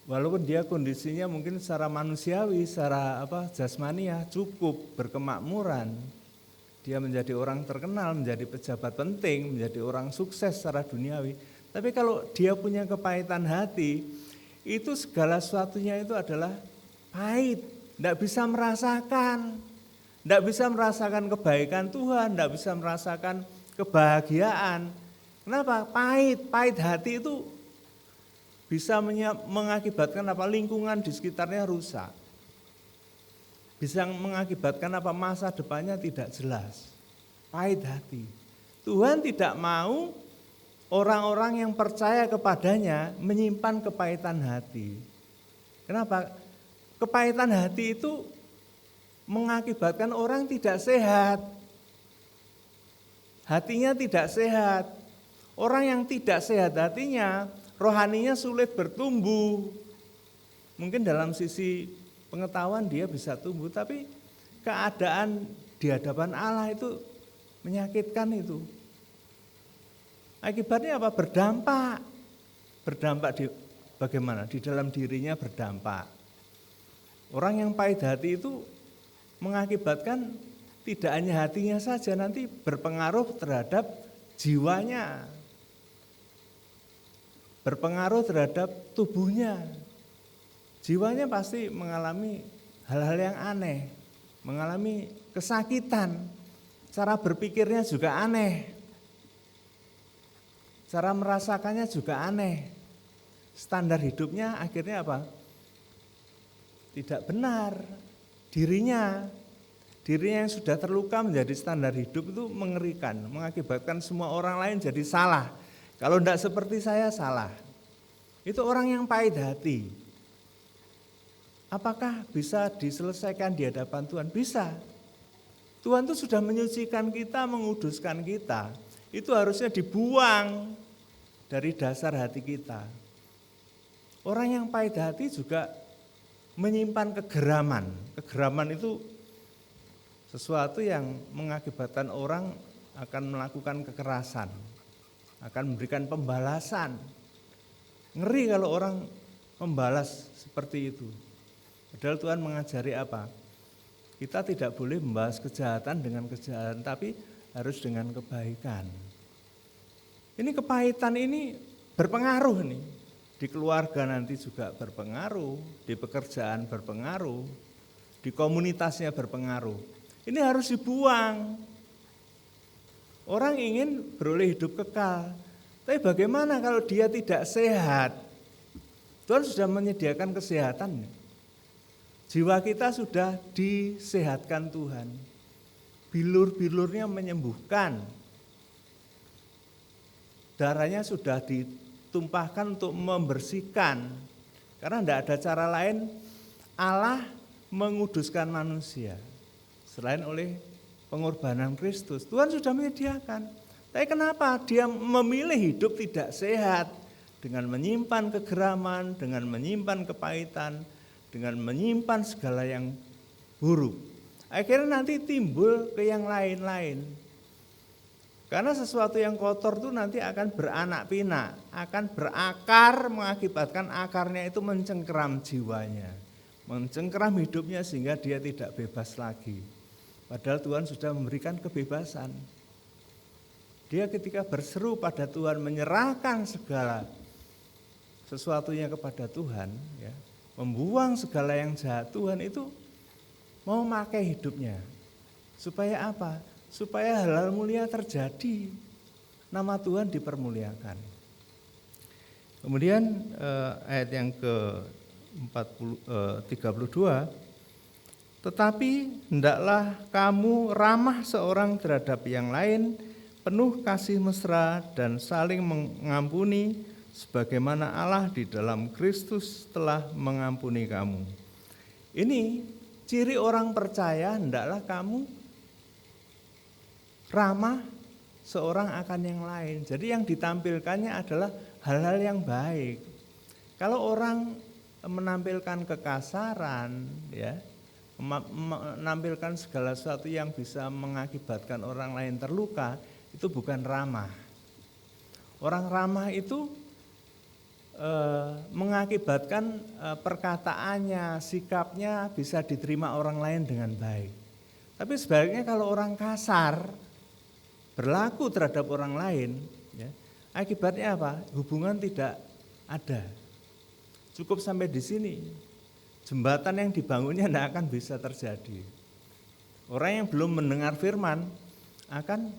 walaupun dia kondisinya mungkin secara manusiawi, secara jasmaniah cukup berkemakmuran. Dia menjadi orang terkenal, menjadi pejabat penting, menjadi orang sukses secara duniawi. Tapi kalau dia punya kepahitan hati, itu segala sesuatunya itu adalah pahit, tidak bisa merasakan. Tidak bisa merasakan kebaikan Tuhan, tidak bisa merasakan kebahagiaan. Kenapa? Pahit hati itu bisa mengakibatkan apa? Lingkungan di sekitarnya rusak. Bisa mengakibatkan apa? Masa depannya tidak jelas. Pahit hati. Tuhan tidak mau orang-orang yang percaya kepadanya menyimpan kepahitan hati. Kenapa? Kepahitan hati itu mengakibatkan orang tidak sehat. Hatinya tidak sehat. Orang yang tidak sehat hatinya, rohaninya sulit bertumbuh. Mungkin dalam sisi pengetahuan dia bisa tumbuh, tapi keadaan di hadapan Allah itu menyakitkan itu. Akibatnya apa? Berdampak. Berdampak di bagaimana? Di dalam dirinya berdampak. Orang yang pahit hati itu mengakibatkan tidak hanya hatinya saja, nanti berpengaruh terhadap jiwanya, berpengaruh terhadap tubuhnya. jiwanya pasti mengalami hal-hal yang aneh, mengalami kesakitan, cara berpikirnya juga aneh, cara merasakannya juga aneh, standar hidupnya akhirnya apa? Tidak benar, dirinya yang sudah terluka menjadi standar hidup itu mengerikan, mengakibatkan semua orang lain jadi salah. Kalau tidak seperti saya salah. Itu orang yang pahit hati. Apakah bisa diselesaikan di hadapan Tuhan? Bisa. Tuhan itu sudah menyucikan kita, menguduskan kita. Itu harusnya dibuang dari dasar hati kita. Orang yang pahit hati juga menyimpan kegeraman. Kegeraman itu sesuatu yang mengakibatkan orang akan melakukan kekerasan, akan memberikan pembalasan. Ngeri kalau orang membalas seperti itu. Padahal Tuhan mengajari apa? Kita tidak boleh membalas kejahatan dengan kejahatan, tapi harus dengan kebaikan. Ini kepahitan ini berpengaruh nih. Di keluarga nanti juga berpengaruh, di pekerjaan berpengaruh, di komunitasnya berpengaruh. Ini harus dibuang. Orang ingin beroleh hidup kekal, tapi bagaimana kalau dia tidak sehat? Tuhan sudah menyediakan kesehatan. Jiwa kita sudah disehatkan Tuhan. Bilur-bilurnya menyembuhkan. Darahnya sudah ditumpahkan untuk membersihkan. Karena tidak ada cara lain Allah menguduskan manusia selain oleh pengorbanan Kristus. Tuhan sudah menyediakan. Tapi kenapa dia memilih hidup tidak sehat dengan menyimpan kegeraman, dengan menyimpan kepahitan, dengan menyimpan segala yang buruk. Akhirnya nanti timbul ke yang lain-lain. Karena sesuatu yang kotor itu nanti akan beranak pinak, akan berakar, mengakibatkan akarnya itu mencengkeram jiwanya, mencengkeram hidupnya sehingga dia tidak bebas lagi. Padahal Tuhan sudah memberikan kebebasan. Dia ketika berseru pada Tuhan, menyerahkan segala sesuatunya kepada Tuhan, ya, membuang segala yang jahat, Tuhan itu mau memakai hidupnya. Supaya apa? Supaya hal-hal mulia terjadi, nama Tuhan dipermuliakan. Kemudian ayat yang ke-32, tetapi hendaklah kamu ramah seorang terhadap yang lain, penuh kasih mesra dan saling mengampuni sebagaimana Allah di dalam Kristus telah mengampuni kamu. Ini ciri orang percaya, hendaklah kamu ramah seorang akan yang lain. Jadi yang ditampilkannya adalah hal-hal yang baik. Kalau orang menampilkan kekasaran, ya, menampilkan segala sesuatu yang bisa mengakibatkan orang lain terluka, itu bukan ramah. Orang ramah itu mengakibatkan perkataannya, sikapnya bisa diterima orang lain dengan baik. Tapi sebaliknya kalau orang kasar berlaku terhadap orang lain, ya, akibatnya apa? Hubungan tidak ada. Cukup sampai di sini. Jembatan yang dibangunnya tidak akan bisa terjadi. Orang yang belum mendengar firman akan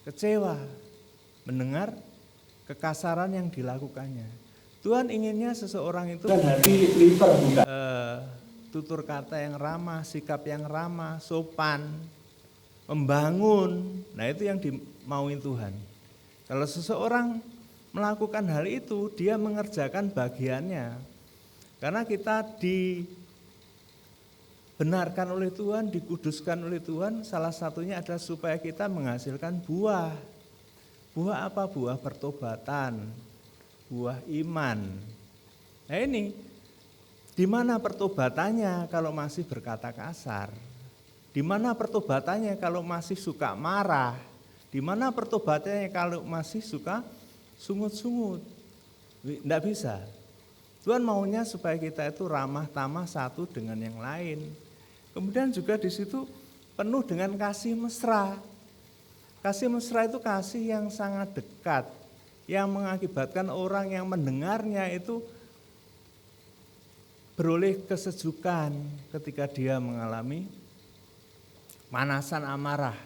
kecewa mendengar kekasaran yang dilakukannya. Tuhan inginnya seseorang itu tutur kata yang ramah, sikap yang ramah, sopan, membangun. Nah itu yang dimauin Tuhan. Kalau seseorang melakukan hal itu, dia mengerjakan bagiannya. Karena kita dibenarkan oleh Tuhan, dikuduskan oleh Tuhan, salah satunya adalah supaya kita menghasilkan buah. Buah apa? Buah pertobatan, buah iman. Nah ini, di mana pertobatannya kalau masih berkata kasar? Di mana pertobatannya kalau masih suka marah? Di mana pertobatannya kalau masih suka sungut-sungut? Tidak bisa. Tuhan maunya supaya kita itu ramah tamah satu dengan yang lain. Kemudian juga di situ penuh dengan kasih mesra. Kasih mesra itu kasih yang sangat dekat, yang mengakibatkan orang yang mendengarnya itu beroleh kesejukan ketika dia mengalami panasan amarah.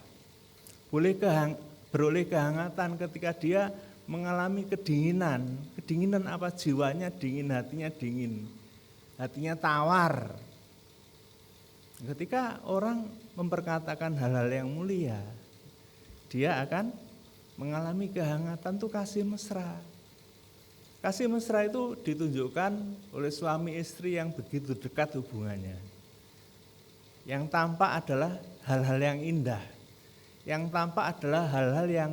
Beroleh kehangatan ketika dia mengalami kedinginan. Kedinginan apa? Jiwanya dingin, hatinya dingin. Hatinya tawar. Ketika orang memperkatakan hal-hal yang mulia, dia akan mengalami kehangatan, itu kasih mesra. Kasih mesra itu ditunjukkan oleh suami istri yang begitu dekat hubungannya. Yang tampak adalah hal-hal yang indah. Yang tampak adalah hal-hal yang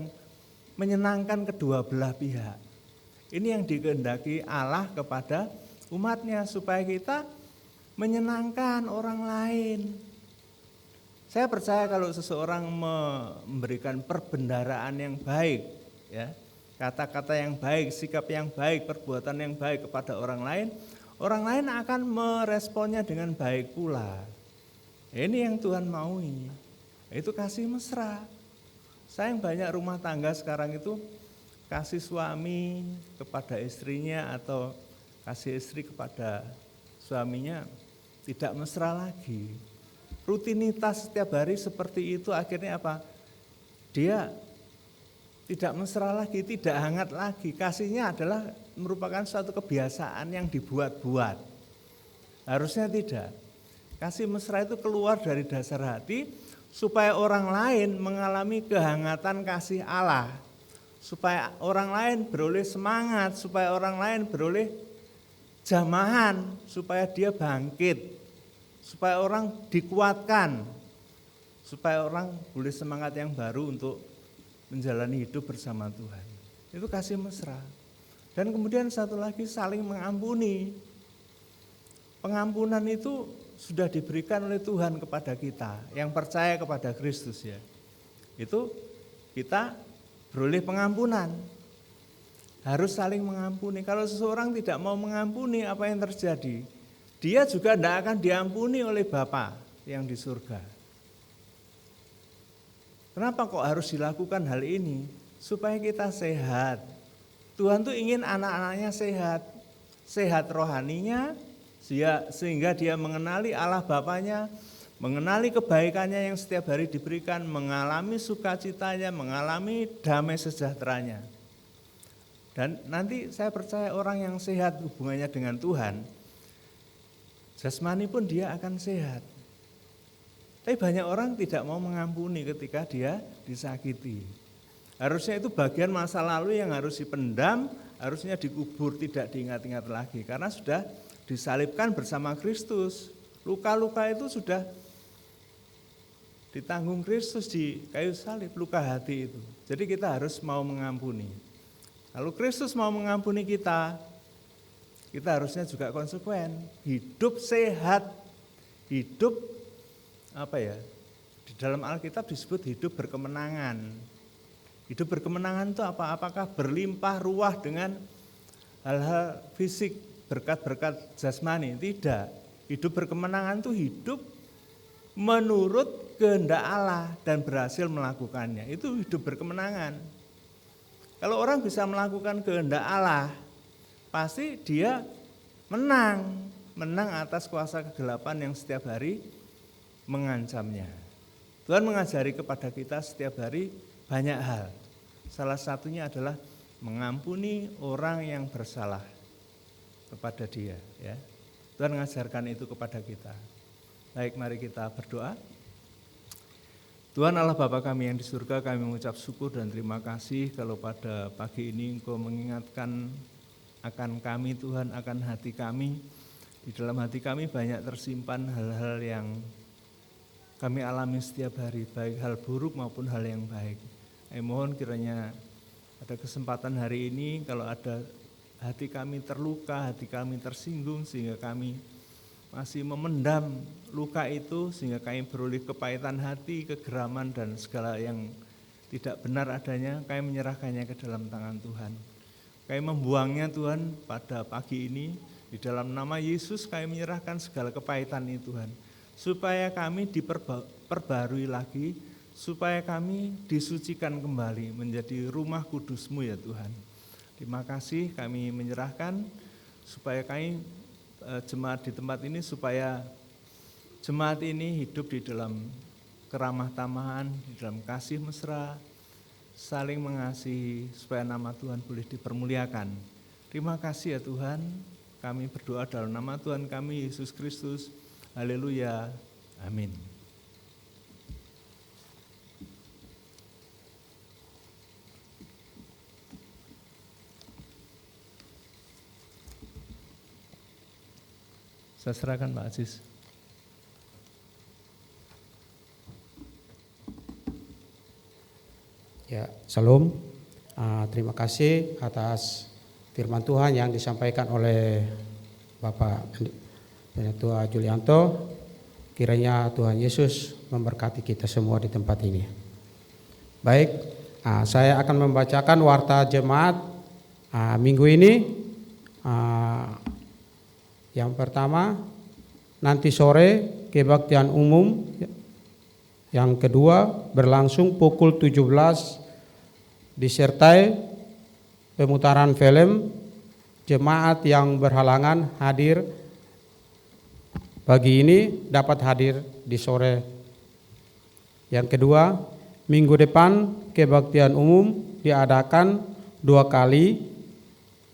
menyenangkan kedua belah pihak. Ini yang dikehendaki Allah kepada umatnya, supaya kita menyenangkan orang lain. Saya percaya kalau seseorang memberikan perbendaharaan yang baik, ya, kata-kata yang baik, sikap yang baik, perbuatan yang baik kepada orang lain akan meresponnya dengan baik pula. Ini yang Tuhan maui, itu kasih mesra. Sayang banyak rumah tangga sekarang itu kasih suami kepada istrinya atau kasih istri kepada suaminya tidak mesra lagi. Rutinitas setiap hari seperti itu akhirnya apa? Dia tidak mesra lagi, tidak hangat lagi. Kasihnya adalah merupakan suatu kebiasaan yang dibuat-buat. Harusnya tidak. Kasih mesra itu keluar dari dasar hati supaya orang lain mengalami kehangatan kasih Allah. Supaya orang lain beroleh semangat, supaya orang lain beroleh jamahan, supaya dia bangkit, supaya orang dikuatkan, supaya orang boleh semangat yang baru untuk menjalani hidup bersama Tuhan. Itu kasih mesra. Dan kemudian satu lagi, saling mengampuni. Pengampunan itu sudah diberikan oleh Tuhan kepada kita yang percaya kepada Kristus, ya. Itu kita beroleh pengampunan. Harus saling mengampuni. Kalau seseorang tidak mau mengampuni, apa yang terjadi? Dia juga tidak akan diampuni oleh Bapa yang di surga. Kenapa kok harus dilakukan hal ini? Supaya kita sehat. Tuhan tuh ingin anak-anaknya sehat. Sehat rohaninya, sehingga dia mengenali Allah Bapanya, mengenali kebaikannya yang setiap hari diberikan, mengalami sukacitanya, mengalami damai sejahteranya. Dan nanti saya percaya orang yang sehat hubungannya dengan Tuhan, jasmani pun dia akan sehat. Tapi banyak orang tidak mau mengampuni ketika dia disakiti. Harusnya itu bagian masa lalu yang harus dipendam, harusnya dikubur, tidak diingat-ingat lagi. Karena sudah disalibkan bersama Kristus. Luka-luka itu sudah ditanggung Kristus di kayu salib, luka hati itu. Jadi kita harus mau mengampuni. Kalau Kristus mau mengampuni kita harusnya juga konsekuen. Hidup sehat, hidup di dalam Alkitab disebut hidup berkemenangan. Hidup berkemenangan itu apa? Apakah berlimpah ruah dengan hal-hal fisik, berkat-berkat jasmani? Tidak. Hidup berkemenangan itu hidup menurut kehendak Allah dan berhasil melakukannya. Itu hidup berkemenangan. Kalau orang bisa melakukan kehendak Allah, pasti dia menang atas kuasa kegelapan yang setiap hari mengancamnya. Tuhan mengajari kepada kita setiap hari banyak hal. Salah satunya adalah mengampuni orang yang bersalah kepada dia, ya. Tuhan mengajarkan itu kepada kita. Baik, mari kita berdoa. Tuhan Allah Bapa kami yang di surga, kami mengucap syukur dan terima kasih kalau pada pagi ini Engkau mengingatkan akan kami Tuhan, akan hati kami. Di dalam hati kami banyak tersimpan hal-hal yang kami alami setiap hari, baik hal buruk maupun hal yang baik. Mohon kiranya pada kesempatan hari ini kalau ada hati kami terluka, hati kami tersinggung sehingga kami masih memendam luka itu, sehingga kami beroleh kepahitan hati, kegeraman dan segala yang tidak benar adanya, kami menyerahkannya ke dalam tangan Tuhan. Kami membuangnya Tuhan pada pagi ini, di dalam nama Yesus kami menyerahkan segala kepahitan ini Tuhan. Supaya kami diperbarui lagi, supaya kami disucikan kembali menjadi rumah kudus-Mu ya Tuhan. Terima kasih, kami menyerahkan supaya kami jemaat di tempat ini supaya jemaat ini hidup di dalam keramah tamahan, di dalam kasih mesra, saling mengasihi supaya nama Tuhan boleh dipermuliakan. Terima kasih ya Tuhan, kami berdoa dalam nama Tuhan kami Yesus Kristus. Haleluya. Amin. Saya serahkan Pak Aziz. Ya, Shalom. Terima kasih atas firman Tuhan yang disampaikan oleh Bapak Pendeta Julianto. Kiranya Tuhan Yesus memberkati kita semua di tempat ini. Baik, saya akan membacakan warta jemaat minggu ini. Yang pertama, nanti sore kebaktian umum. Yang kedua, berlangsung pukul 17 disertai pemutaran film. Jemaat yang berhalangan hadir pagi ini dapat hadir di sore. Yang kedua, minggu depan kebaktian umum diadakan 2 kali,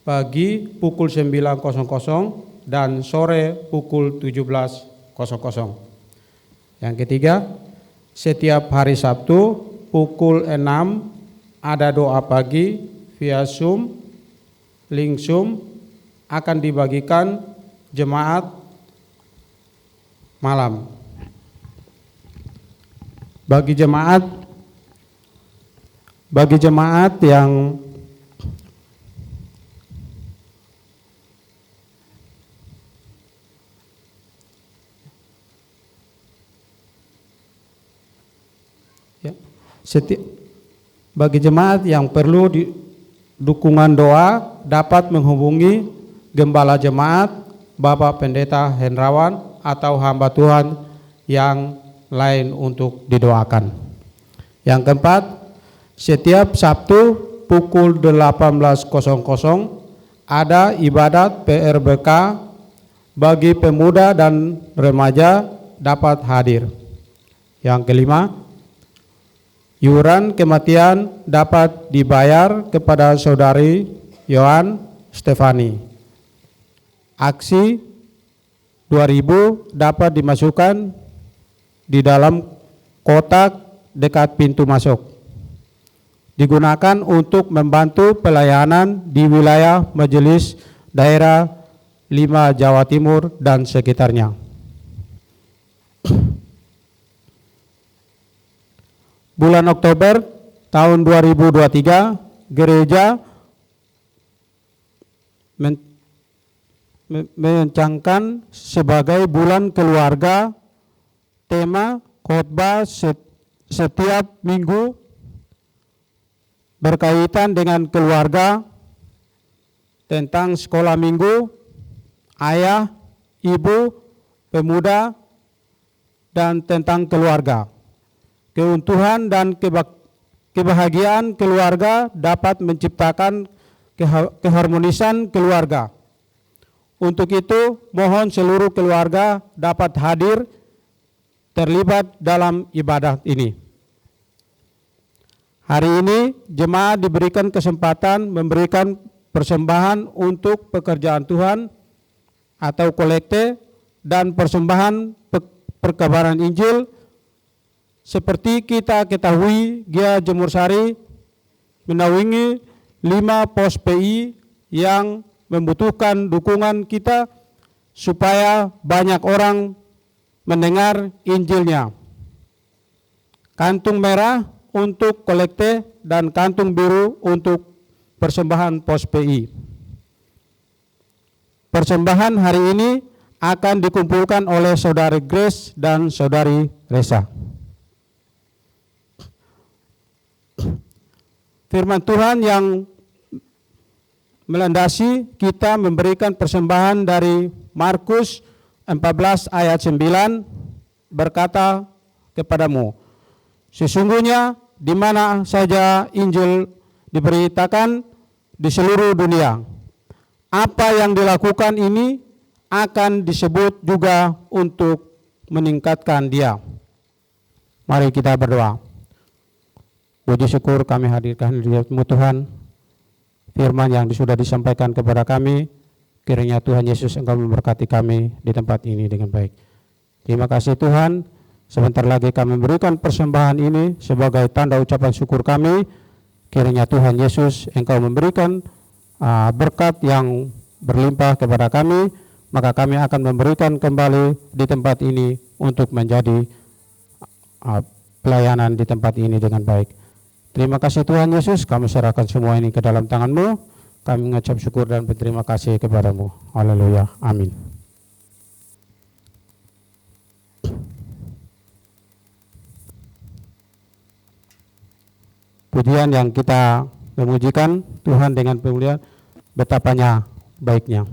pagi pukul 9.00 dan sore pukul 17.00. Yang ketiga, setiap hari Sabtu pukul 6 ada doa pagi via Zoom, link Zoom akan dibagikan jemaat malam. Bagi jemaat yang bagi jemaat yang perlu dukungan doa dapat menghubungi Gembala Jemaat, Bapak Pendeta Hendrawan atau hamba Tuhan yang lain untuk didoakan. Yang keempat, setiap Sabtu pukul 18.00 ada ibadat PRBK bagi pemuda dan remaja dapat hadir. Yang kelima, iuran kematian dapat dibayar kepada saudari Yohan Stefani. Aksi 2000 dapat dimasukkan di dalam kotak dekat pintu masuk. Digunakan untuk membantu pelayanan di wilayah Majelis Daerah 5 Jawa Timur dan sekitarnya. Bulan Oktober tahun 2023, gereja mencangkan sebagai bulan keluarga, tema khotbah setiap minggu berkaitan dengan keluarga, tentang sekolah minggu, ayah, ibu, pemuda, dan tentang keluarga. Keuntungan dan kebahagiaan keluarga dapat menciptakan keharmonisan keluarga. Untuk itu, mohon seluruh keluarga dapat hadir terlibat dalam ibadah ini. Hari ini, jemaat diberikan kesempatan memberikan persembahan untuk pekerjaan Tuhan atau kolekte dan persembahan perkabaran Injil. Seperti kita ketahui, Gia Jemur Sari menaungi 5 pos PI yang membutuhkan dukungan kita supaya banyak orang mendengar Injilnya. Kantung merah untuk kolekte dan kantung biru untuk persembahan pos PI. Persembahan hari ini akan dikumpulkan oleh Saudari Grace dan Saudari Resa. Firman Tuhan yang melandasi kita memberikan persembahan dari Markus 14 ayat 9 berkata kepadamu, sesungguhnya di mana saja Injil diberitakan di seluruh dunia, apa yang dilakukan ini akan disebut juga untuk meningkatkan dia. Mari kita berdoa. Puji syukur kami hadirkan di-Mu Tuhan, firman yang sudah disampaikan kepada kami, kiranya Tuhan Yesus Engkau memberkati kami di tempat ini dengan baik. Terima kasih Tuhan, sebentar lagi kami memberikan persembahan ini sebagai tanda ucapan syukur kami. Kiranya Tuhan Yesus Engkau memberikan berkat yang berlimpah kepada kami, maka kami akan memberikan kembali di tempat ini untuk menjadi pelayanan di tempat ini dengan baik. Terima kasih Tuhan Yesus, kami serahkan semua ini ke dalam tangan-Mu. Kami mengucap syukur dan berterima kasih kepada-Mu. Haleluya, amin. Pujian yang kita memujikan Tuhan dengan pemulihan, betapanya baiknya.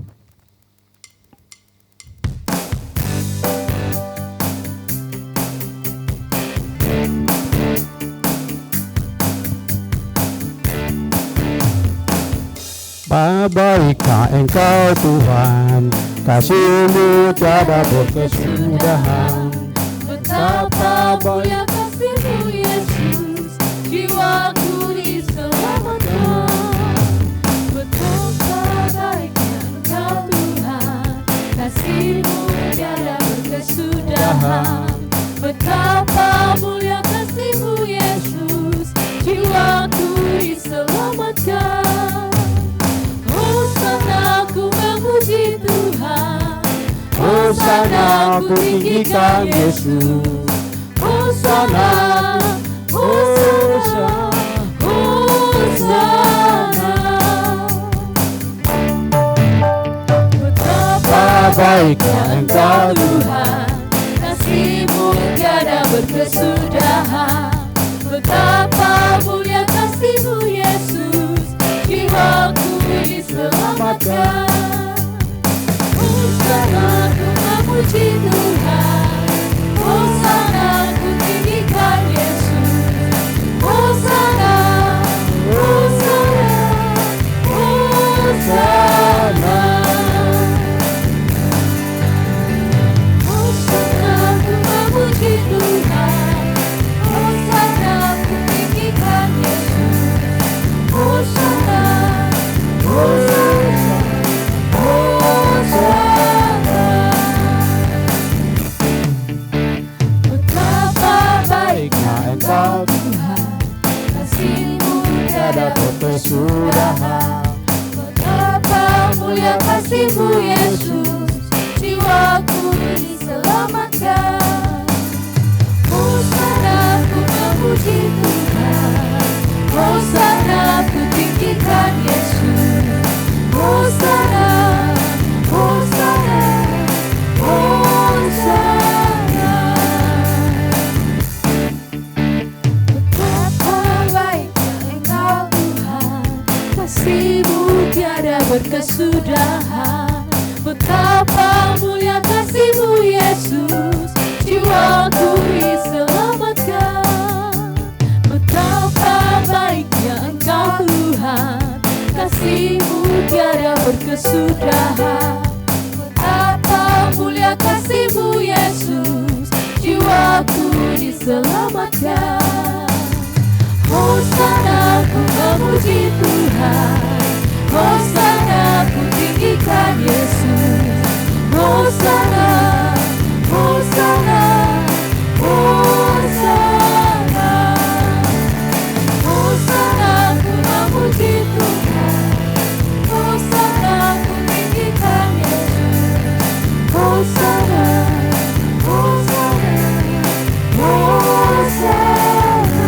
Baikkah Engkau Tuhan, kasih-Mu tiada berkesudahan. Betapa mulia kasih-Mu Yesus, jiwaku diselamatkan. Betapa baiknya Engkau Tuhan, kasih-Mu tiada berkesudahan. Betapa mulia kasih-Mu Yesus, jiwaku diselamatkan. Hosana ku memuji Tuhan, Hosana ku tinggikan Yesus. Hosana, Hosana, Hosana. Betapa baiknya Engkau Tuhan, kasih-Mu tiada berkesudahan. Betapa mulia kasih-Mu Yesus, jiwaku diselamatkan. Hosana ku memuji Tuhan, Hosana ku tinggikan Yesus. Hosana, Hosana, Hosana. Hosana ku memuji Tuhan, Hosana ku tinggikan Yesus. Hosana, Hosana, Hosana. Betapa baiknya Engkau Tuhan, kasih-Mu tiada berkesudahan. Betapa mulia kasih-Mu Yesus, jiwaku diselamatkan. Hosana ku memuji Tuhan, Hosana ku tinggikan Yesus. Hosana, Hosana, Hosana. Betapa baiknya Engkau Tuhan, kasih-Mu tiada berkesudahan. Betapa mulia kasih-Mu Yesus, jiwaku diselamatkan. Betapa baiknya Engkau Tuhan, kasih-Mu tiada berkesudahan. Betapa mulia kasih-Mu Yesus, jiwaku diselamatkan. Hosana ku memuji Tuhan, Hosana ku tinggikan Yesus. Hosana, Hosana, Hosana. Hosana ku memuji Tuhan, Hosana ku tinggikan Yesus. Hosana, Hosana, Hosana.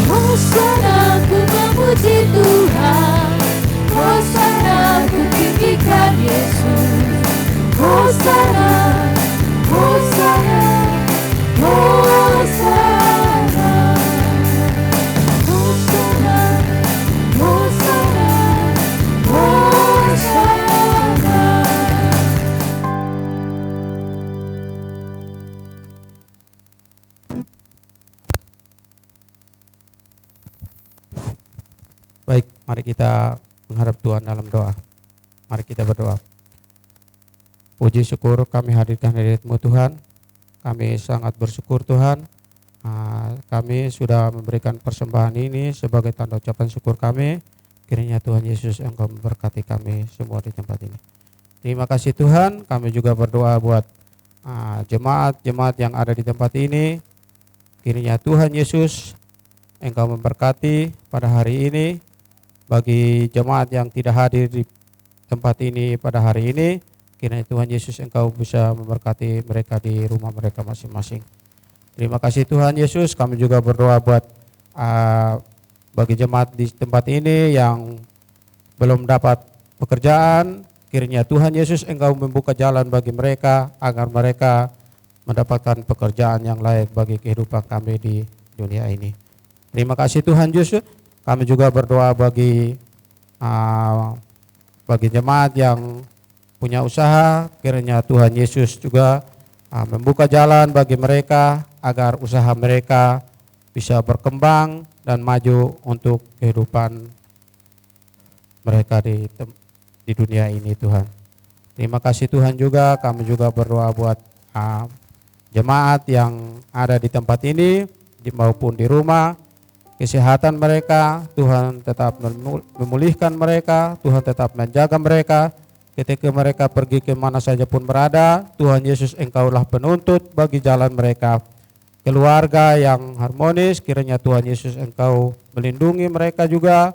Hosana ku memuji Tuhan, Hosana ku tinggikan Yesus. Hosana, Hosana, Hosana. Hosana, Hosana, Hosana. Baik, mari kita menghadap Tuhan dalam doa. Mari kita berdoa. puji syukur kami hadirkan hadirat-Mu Tuhan. Kami sangat bersyukur Tuhan, kami sudah memberikan persembahan ini sebagai tanda ucapan syukur kami. Kiranya Tuhan Yesus Engkau memberkati kami semua di tempat ini. Terima kasih Tuhan, kami juga berdoa buat jemaat-jemaat yang ada di tempat ini. Kiranya Tuhan Yesus Engkau memberkati pada hari ini. Bagi jemaat yang tidak hadir di tempat ini pada hari ini, kiranya Tuhan Yesus Engkau bisa memberkati mereka di rumah mereka masing-masing. Terima kasih Tuhan Yesus, kami juga berdoa buat bagi jemaat di tempat ini yang belum dapat pekerjaan, kiranya Tuhan Yesus Engkau membuka jalan bagi mereka agar mereka mendapatkan pekerjaan yang layak bagi kehidupan kami di dunia ini. Terima kasih Tuhan Yesus. Kami juga berdoa bagi jemaat yang punya usaha, kiranya Tuhan Yesus juga membuka jalan bagi mereka agar usaha mereka bisa berkembang dan maju untuk kehidupan mereka di dunia ini Tuhan. Terima kasih Tuhan juga, kami juga berdoa buat jemaat yang ada di tempat ini maupun di rumah. Kesehatan mereka, Tuhan tetap memulihkan mereka, Tuhan tetap menjaga mereka. Ketika mereka pergi ke mana saja pun berada, Tuhan Yesus Engkaulah penuntut bagi jalan mereka. Keluarga yang harmonis, kiranya Tuhan Yesus Engkau melindungi mereka juga,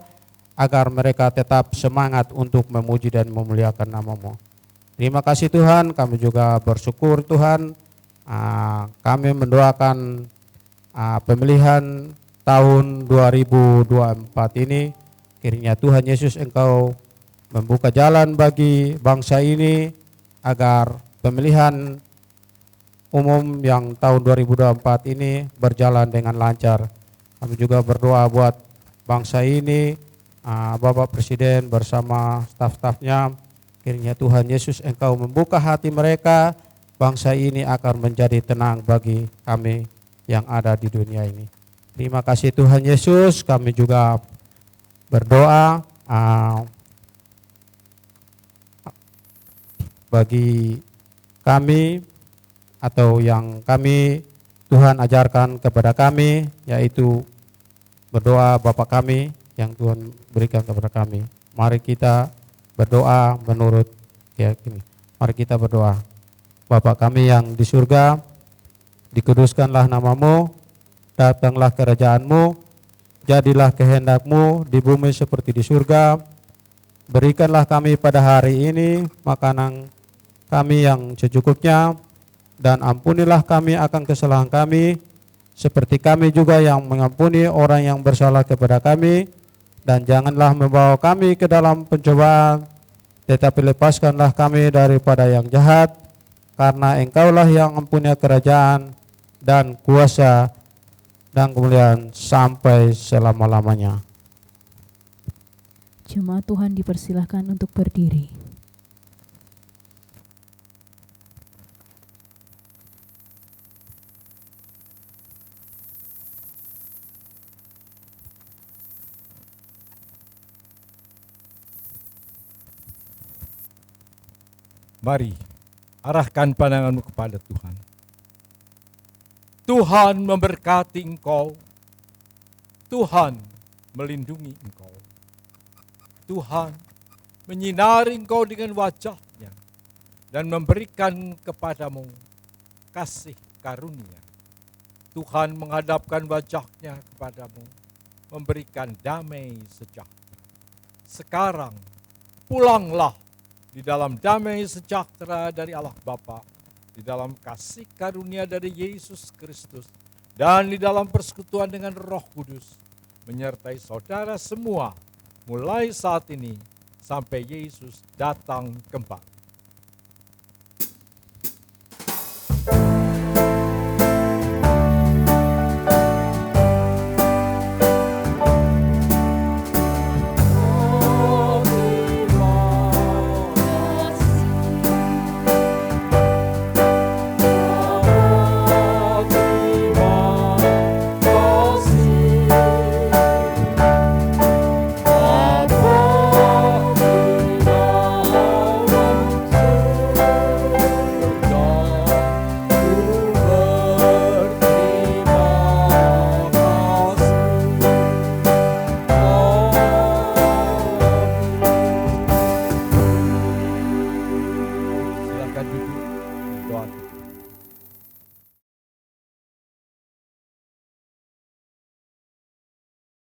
agar mereka tetap semangat untuk memuji dan memuliakan nama-Mu. Terima kasih Tuhan, kami juga bersyukur Tuhan, kami mendoakan pemilihan tahun 2024 ini, kiranya Tuhan Yesus Engkau membuka jalan bagi bangsa ini agar pemilihan umum yang tahun 2024 ini berjalan dengan lancar. Kami juga berdoa buat bangsa ini, Bapak Presiden bersama staf-stafnya, kiranya Tuhan Yesus Engkau membuka hati mereka, bangsa ini akan menjadi tenang bagi kami yang ada di dunia ini. Terima kasih Tuhan Yesus, kami juga berdoa bagi kami atau yang kami Tuhan ajarkan kepada kami, yaitu berdoa Bapa kami yang Tuhan berikan kepada kami. Mari kita berdoa menurut keyakinan. Mari kita berdoa. Bapa kami yang di surga, dikuduskanlah nama-Mu, datanglah kerajaan-Mu, jadilah kehendak-Mu di bumi seperti di surga. Berikanlah kami pada hari ini makanan kami yang secukupnya, dan ampunilah kami akan kesalahan kami, seperti kami juga yang mengampuni orang yang bersalah kepada kami. Dan janganlah membawa kami ke dalam pencobaan, tetapi lepaskanlah kami daripada yang jahat, karena Engkaulah yang mempunyai kerajaan dan kuasa dan kemuliaan sampai selama-lamanya. Jemaat Tuhan dipersilahkan untuk berdiri. Mari arahkan pandanganmu kepada Tuhan. Tuhan memberkati engkau. Tuhan melindungi engkau. Tuhan menyinari engkau dengan wajah-Nya dan memberikan kepadamu kasih karunia. Tuhan menghadapkan wajah-Nya kepadamu, memberikan damai sejahtera. Sekarang pulanglah di dalam damai sejahtera dari Allah Bapa, di dalam kasih karunia dari Yesus Kristus, dan di dalam persekutuan dengan Roh Kudus, menyertai saudara semua, mulai saat ini sampai Yesus datang kembali.